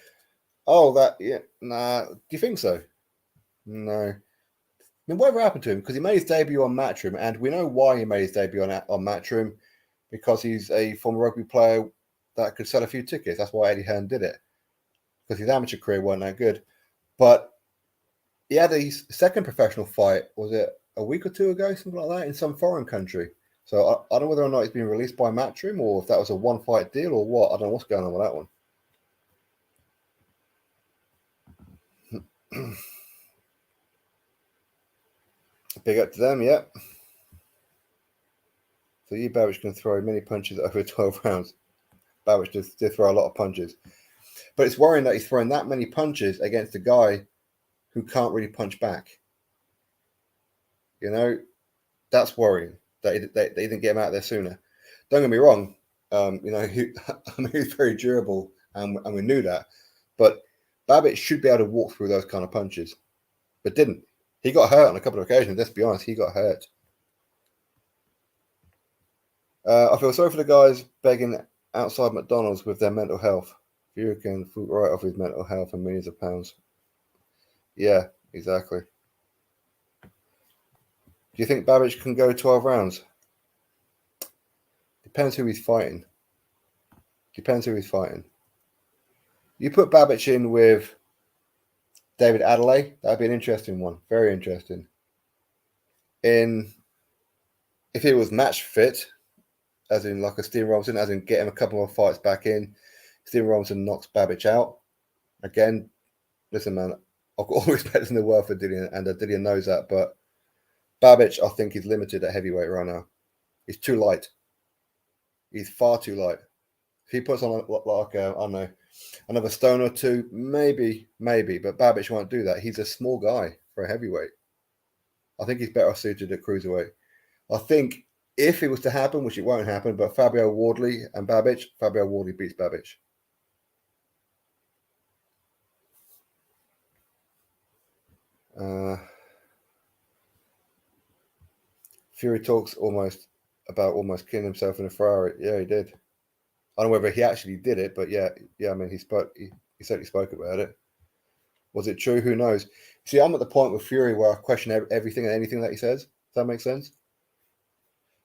Oh, that, yeah, nah. Do you think so? No. I mean, whatever happened to him? Because he made his debut on Matchroom, and we know why he made his debut on Matchroom, because he's a former rugby player that could sell a few tickets. That's why Eddie Hearn did it, because his amateur career wasn't that good. But he had his second professional fight, was it a week or two ago, something like that, in some foreign country. So I don't know whether or not he's been released by Matchroom or if that was a one-fight deal or what. I don't know what's going on with that one. Big up to them, yeah. So you, Babbage, can throw many punches over 12 rounds. Babbage did throw a lot of punches. But it's worrying that he's throwing that many punches against a guy who can't really punch back. You know, that's worrying that he didn't get him out there sooner. Don't get me wrong. You know, he's very durable, and we knew that. But Babbage should be able to walk through those kind of punches, but didn't. He got hurt on a couple of occasions. Let's be honest, he got hurt. I feel sorry for the guys begging outside McDonald's with their mental health. Fury can foot right off his mental health and millions of pounds. Yeah, exactly. Do you think Babbage can go 12 rounds? Depends who he's fighting. You put Babbage in with David Adelaide, that'd be an interesting one. Very interesting. If he was match fit, as in like a Stephen Robinson, as in get him a couple more fights back in, Stephen Robinson knocks Babbage out. Again, listen, man, I've got all respect in the world for Dillian, and Dillian knows that, but Babbage, I think, is limited at heavyweight right now. He's too light. He's far too light. If he puts on like I don't know, another stone or two, maybe, but Babbage won't do that. He's a small guy for a heavyweight. I think he's better suited at cruiserweight. I think if it was to happen, which it won't happen, but Fabio Wardley and Babbage, Fabio Wardley beats Babbage. Fury talks almost killing himself in a Ferrari. Yeah, he did. I don't know whether he actually did it, but yeah. I mean, he certainly spoke about it. Was it true? Who knows? See, I'm at the point with Fury where I question everything and anything that he says. Does that make sense?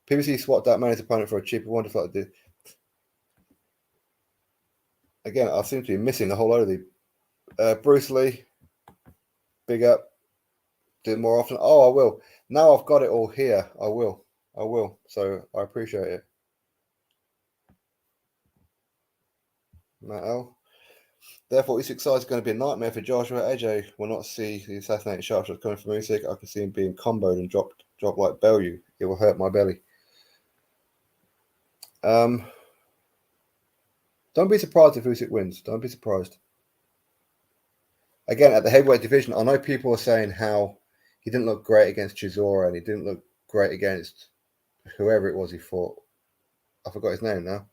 PBC swapped out Manny's opponent for a cheaper one to fight. Again, I seem to be missing a whole load of the Bruce Lee. Big up. Do it more often. Oh, I will. Now I've got it all here. I will. So I appreciate it. Matt L. Therefore, Usyk side is going to be a nightmare for Joshua. AJ will not see the assassinating sharpshots coming from Usyk. I can see him being comboed and dropped like Bellew. It will hurt my belly. Don't be surprised if Usyk wins. Don't be surprised. Again, at the heavyweight division, I know people are saying how he didn't look great against Chisora and he didn't look great against whoever it was he fought. I forgot his name now.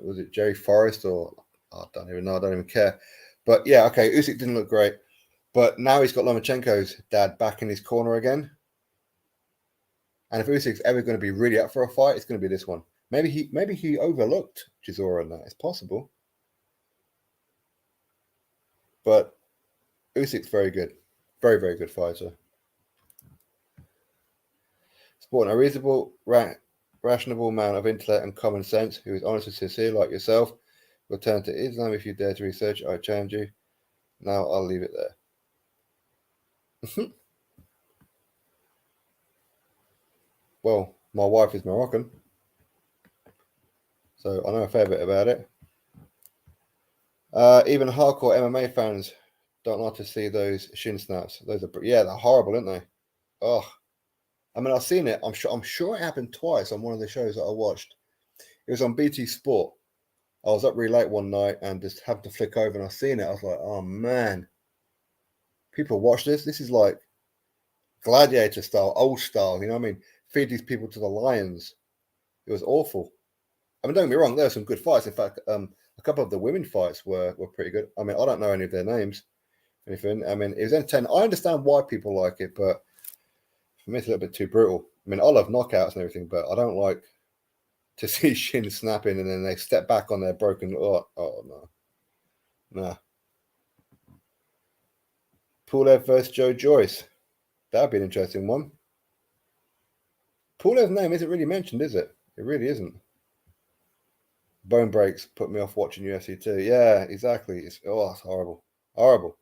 Was it Jerry Forrest or I don't even know. I don't even care. But yeah, okay, Usyk didn't look great. But now he's got Lomachenko's dad back in his corner again. And if Usyk's ever going to be really up for a fight, it's going to be this one. Maybe he overlooked Chisora in that. It's possible. But Usyk's very good. Very, very good fighter. Sporting a reasonable, rational man of intellect and common sense who is honest and sincere like yourself will turn to Islam if you dare to research. I challenge you. Now I'll leave it there. Well, my wife is Moroccan, so I know a fair bit about it. Even hardcore MMA fans don't like to see those shin snaps. Those are they're horrible, aren't they? Oh, I mean, I've seen it. I'm sure it happened twice on one of the shows that I watched. It was on BT Sport. I was up really late one night and just happened to flick over and I seen it. I was like, oh man, people watch this. This is like gladiator style, old style. You know what I mean? Feed these people to the lions. It was awful. I mean, don't get me wrong. There were some good fights. In fact, a couple of the women fights were pretty good. I mean, I don't know any of their names. Anything. I mean, it was entertaining. I understand why people like it, but for me, it's a little bit too brutal. I mean, I love knockouts and everything, but I don't like to see shin snapping and then they step back on their broken. Oh no, nah. Pulev versus Joe Joyce. That'd be an interesting one. Pulev's name isn't really mentioned, is it? It really isn't. Bone breaks put me off watching UFC too. Yeah, exactly. It's horrible. Horrible.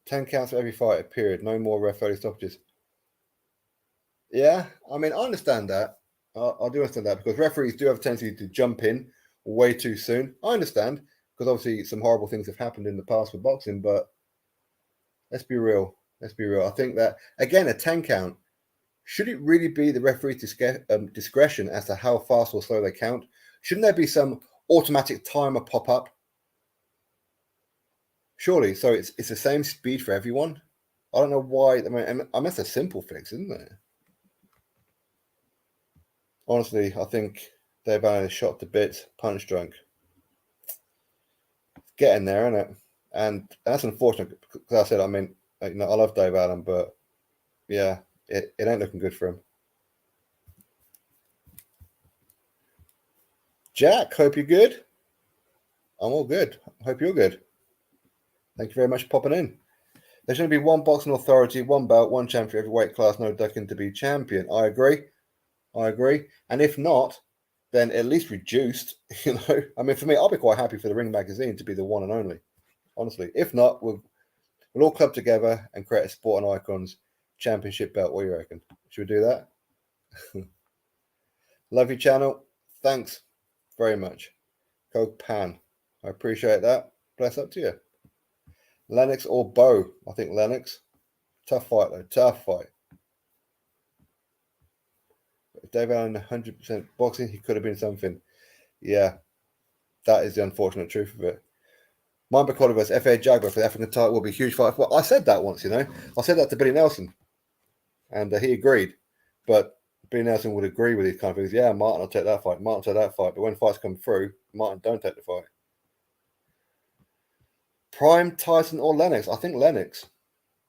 10 counts for every fight, period. No more ref early stoppages. Yeah, I mean, I understand that. I do understand that because referees do have a tendency to jump in way too soon. I understand because obviously some horrible things have happened in the past with boxing, but let's be real. Let's be real. I think that, again, a 10 count, should it really be the referee's discretion as to how fast or slow they count? Shouldn't there be some automatic timer pop up? Surely. So it's the same speed for everyone. I don't know why. I mean, that's a simple fix, isn't it? Honestly, I think Dave Allen is shot to bits, punch drunk. It's getting there, isn't it? And that's unfortunate because I said, I mean, I love Dave Allen, but yeah, it ain't looking good for him. Jack, hope you're good. I'm all good. Hope you're good. Thank you very much for popping in. There should be one boxing authority, one belt, one champion for every weight class, no ducking to be champion. I agree. And if not, then at least reduced, I mean, for me, I'll be quite happy for the Ring magazine to be the one and only. Honestly. If not, we'll all club together and create a Sport and Icons championship belt. What do you reckon? Should we do that? Love your channel. Thanks very much. Code PAN. I appreciate that. Bless up to you. Lennox or Bo? I think Lennox. Tough fight, though. Tough fight. If Dave Allen 100% boxing, he could have been something. Yeah, that is the unfortunate truth of it. Mine Bakoli versus FA Jaguar for the African title will be a huge fight. Well, I said that once, I said that to Billy Nelson, and he agreed. But Billy Nelson would agree with these kind of things. Yeah, Martin will take that fight. Martin will take that fight. But when fights come through, Martin don't take the fight. Prime, Tyson, or Lennox? I think Lennox.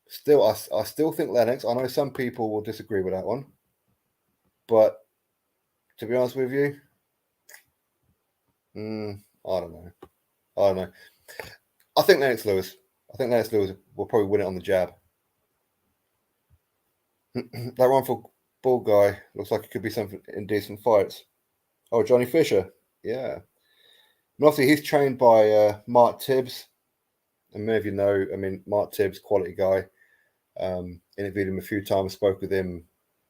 Still, I still think Lennox. I know some people will disagree with that one. But to be honest with you, I don't know. I think Lennox Lewis. Will probably win it on the jab. That Rifle Bull guy looks like it could be something in decent fights. Oh, Johnny Fisher. Yeah. And obviously, he's trained by Mark Tibbs. And many of you know, I mean, Mark Tibbs, quality guy. Interviewed him a few times, spoke with him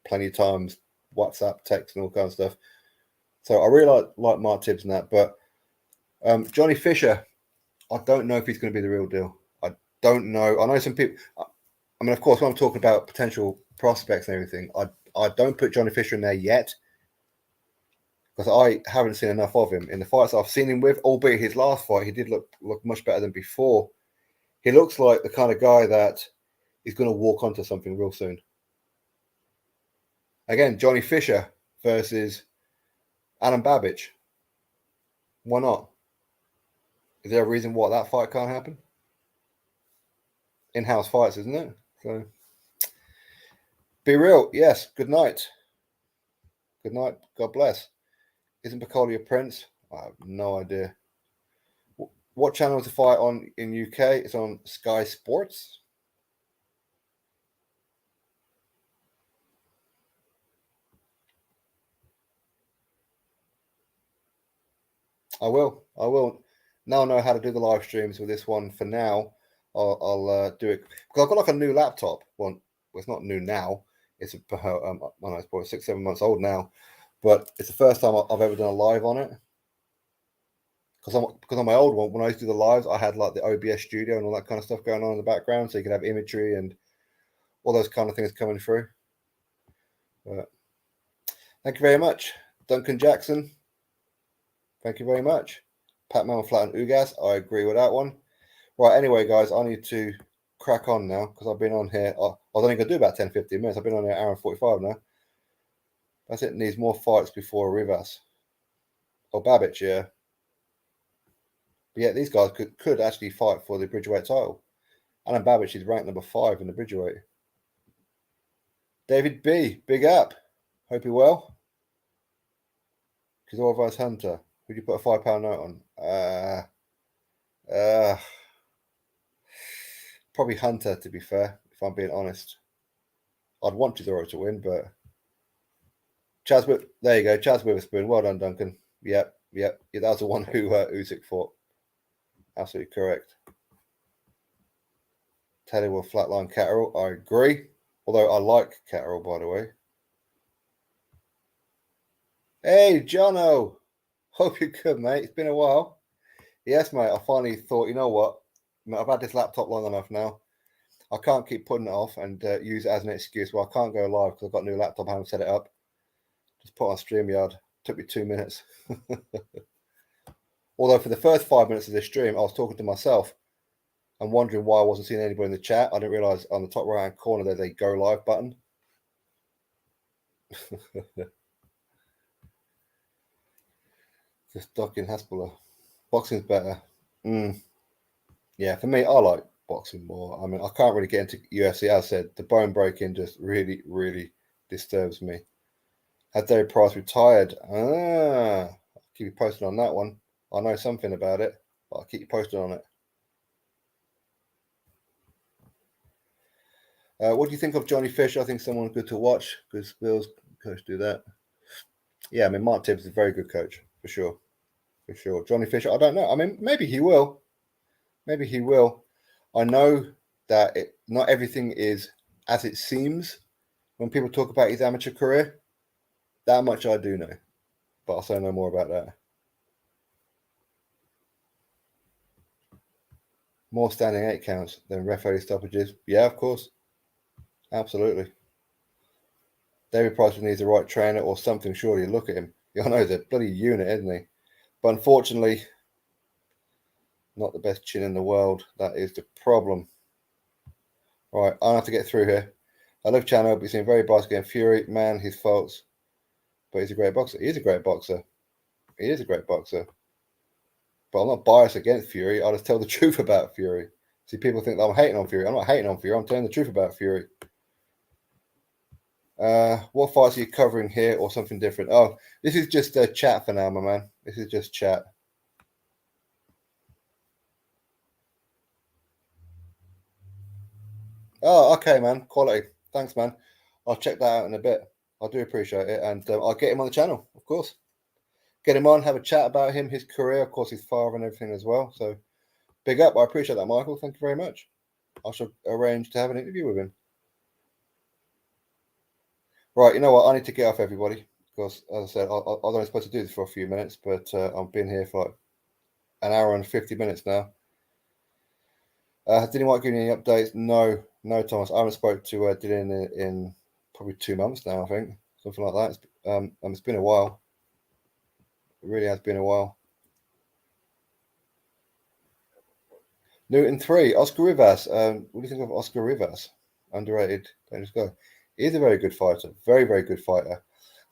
plenty of times, WhatsApp, text, and all kinds of stuff. So I really like Mark Tibbs and that. But Johnny Fisher, I don't know if he's going to be the real deal. I don't know. I know some people. I mean, of course, when I'm talking about potential prospects and everything, I don't put Johnny Fisher in there yet because I haven't seen enough of him. In the fights I've seen him with, albeit his last fight, he did look much better than before. He looks like the kind of guy that is going to walk onto something real soon. Again, Johnny Fisher versus Adam Babbage. Why not? Is there a reason why that fight can't happen? In-house fights, isn't it? So, be real. Yes. Good night. Good night. God bless. Isn't Bakoli a prince? I have no idea. What channel is the fight on in UK? It's on Sky Sports. I will. Now I know how to do the live streams with this one. For now, I'll do it because I've got like a new laptop. Well, it's not new now. It's it's probably 6-7 months old now, but it's the first time I've ever done a live on it. Because on my old one, when I used to do the lives, I had like the OBS studio and all that kind of stuff going on in the background, so you could have imagery and all those kind of things coming through. But thank you very much, Duncan Jackson. Thank you very much. Pat-Man Flat and Ugas. I agree with that one. Right, anyway, guys, I need to crack on now because I've been on here. I was only going to do about 10, 15 minutes. I've been on here an hour and 45 now. That's it. Needs more fights before Rivas. Oh, Babbage, yeah. But yeah, these guys could actually fight for the Bridgeweight title. Alan Babbage is ranked number 5 in the Bridgeweight. David B, big up. Hope you're well. Kizor vs Hunter. Would you put a £5 note on? Probably Hunter, to be fair, if I'm being honest. I'd want Kizor to win, but there you go, Chaz Witherspoon. Well done, Duncan. Yep. Yeah, that was the one who Usyk fought. Absolutely correct. Teddy will flatline Catterall. I agree. Although I like Catterall, by the way. Hey, Jono. Hope you're good, mate. It's been a while. Yes, mate. I finally thought, you know what? I've had this laptop long enough now. I can't keep putting it off and use it as an excuse. Well, I can't go live because I've got a new laptop. I haven't set it up. Just put on StreamYard. Took me 2 minutes. Although for the first 5 minutes of this stream, I was talking to myself and wondering why I wasn't seeing anybody in the chat. I didn't realize on the top right-hand corner there's a go live button. Just docking Hasbulla. Boxing's better. Yeah, for me, I like boxing more. I mean, I can't really get into UFC. As I said, the bone breaking just really, really disturbs me. Had David Price retired? I'll keep you posted on that one. I know something about it, but I'll keep you posted on it. What do you think of Johnny Fisher? I think someone good to watch because Bill's coach do that. Yeah, I mean, Mark Tibbs is a very good coach, for sure. For sure. Johnny Fisher, I don't know. I mean, maybe he will. Maybe he will. I know that not everything is as it seems when people talk about his amateur career. That much I do know, but I'll say no more about that. More standing 8 counts than referee stoppages. Yeah, of course. Absolutely. David Price needs the right trainer or something, surely. Look at him. I know he's a bloody unit, isn't he? But unfortunately, not the best chin in the world. That is the problem. Right, I have to get through here. I love Channel, but he's seen very biased against Fury. Man, his faults. But he's a great boxer. He is a great boxer. He is a great boxer. But I'm not biased against Fury. I just tell the truth about Fury. See, people think that I'm hating on Fury. I'm not hating on Fury. I'm telling the truth about Fury. What fights are you covering here or something different? Oh, this is just a chat for now, my man. This is just chat. Oh, okay, man. Quality. Thanks, man. I'll check that out in a bit. I do appreciate it. And I'll get him on the channel, of course. Get him on, have a chat about him, his career, of course, his father and everything as well. So big up. I appreciate that, Michael. Thank you very much. I shall arrange to have an interview with him. Right, you know what? I need to get off, everybody. Because, as I said, I was only supposed to do this for a few minutes, but I've been here for like an hour and 50 minutes now. Did anyone give me any updates? No, Thomas. I haven't spoke to Dylan in probably 2 months now, I think. Something like that. It's been a while. It really has been a while. Newton 3, Oscar Rivas. What do you think of Oscar Rivas? Underrated. Dangerous guy. He is a very good fighter. Very, very good fighter.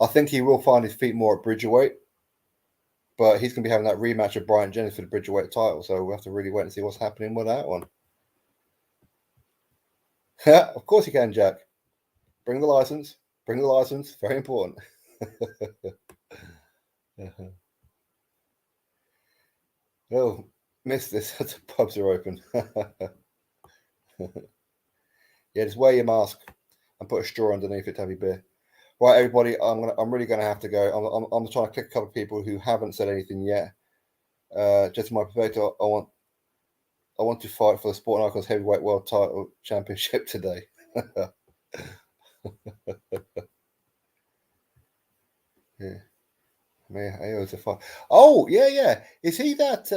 I think he will find his feet more at Bridgerweight. But he's going to be having that rematch of Bryant Jennings for the Bridgerweight title. So we'll have to really wait and see what's happening with that one. Of course you can, Jack. Bring the license. Bring the license. Very important. Oh, missed this. The pubs are open. Yeah, just wear your mask and put a straw underneath it to have your beer. Right, everybody. I'm really gonna have to go. I'm trying to click a couple of people who haven't said anything yet. Just my perspective, I want to fight for the Sporting Icons Heavyweight World Title Championship today. Yeah. Man, was a fight. Oh, yeah. Is he that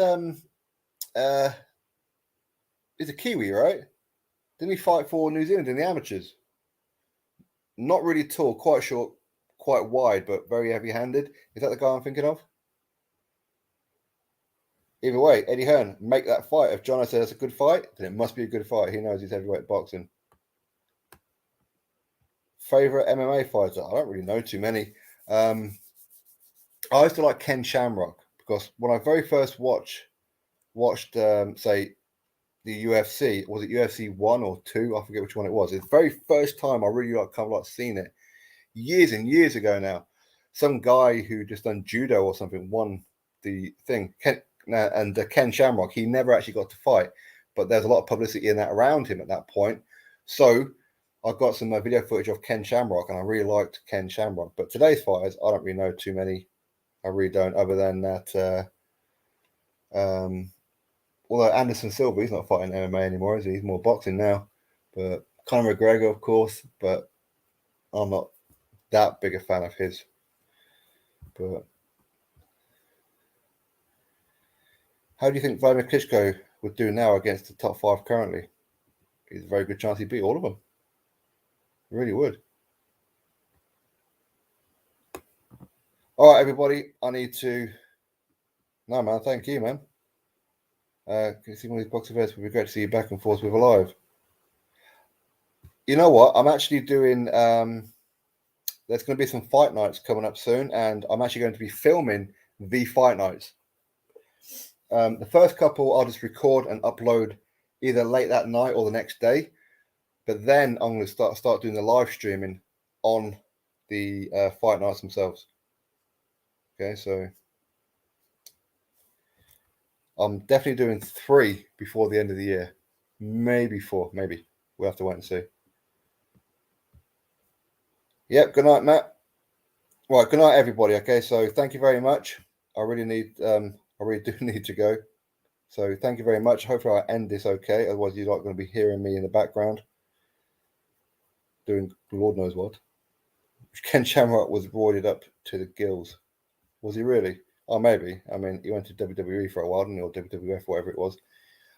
he's a Kiwi, right? Didn't he fight for New Zealand in the amateurs? not really tall, quite short, quite wide, but very heavy-handed. Is that the guy I'm thinking of? Either way, Eddie Hearn, make that fight. If Jono says it's a good fight, then it must be a good fight. He knows his heavyweight boxing. Favorite MMA fighter? I don't really know too many. I used to like Ken Shamrock because when I very first watched, say, the UFC, was it UFC 1 or 2? I forget which one it was. It's the very first time I really seen it. Years and years ago now. Some guy who just done judo or something won the thing. Ken Shamrock, he never actually got to fight, but there's a lot of publicity in that around him at that point. So I got some video footage of Ken Shamrock, and I really liked Ken Shamrock. But today's fighters, I don't really know too many. I really don't, other than that. Although Anderson Silva, he's not fighting MMA anymore, is he? He's more boxing now. But Conor McGregor, of course, but I'm not that big a fan of his. But how do you think Vladimir Klitschko would do now against the top 5 currently? There's a very good chance he'd beat all of them. He really would. All right, everybody. I need to... No, man. Thank you, man. Can you see one of these boxing events? It would be great to see you back and forth with a live. You know what? I'm actually doing... there's going to be some fight nights coming up soon, and I'm actually going to be filming the fight nights. The first couple I'll just record and upload either late that night or the next day. But then I'm going to start doing the live streaming on the fight nights themselves. Okay, so I'm definitely doing 3 before the end of the year. Maybe 4, maybe. We'll have to wait and see. Yep, good night, Matt. Right, good night, everybody. Okay, so thank you very much. I really do need to go. So thank you very much. Hopefully I'll end this okay. Otherwise you're not going to be hearing me in the background doing Lord knows what. Ken Shamrock was roided up to the gills. Was he really? Oh, maybe. I mean, he went to WWE for a while, didn't he? Or WWF, whatever it was.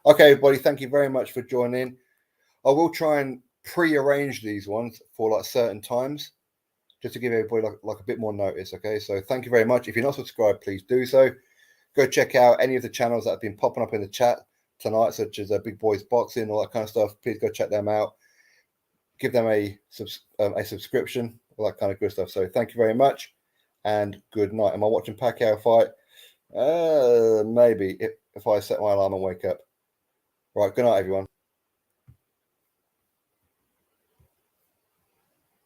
Okay, everybody, thank you very much for joining. I will try and pre-arrange these ones for like certain times, just to give everybody like a bit more notice. Okay, so thank you very much. If you're not subscribed, please do so. Go check out any of the channels that have been popping up in the chat tonight, such as Big Boys Boxing, all that kind of stuff. Please go check them out. Give them a subscription, all that kind of good stuff. So thank you very much, and good night. Am I watching Pacquiao fight? Maybe if I set my alarm and wake up. Right, good night, everyone.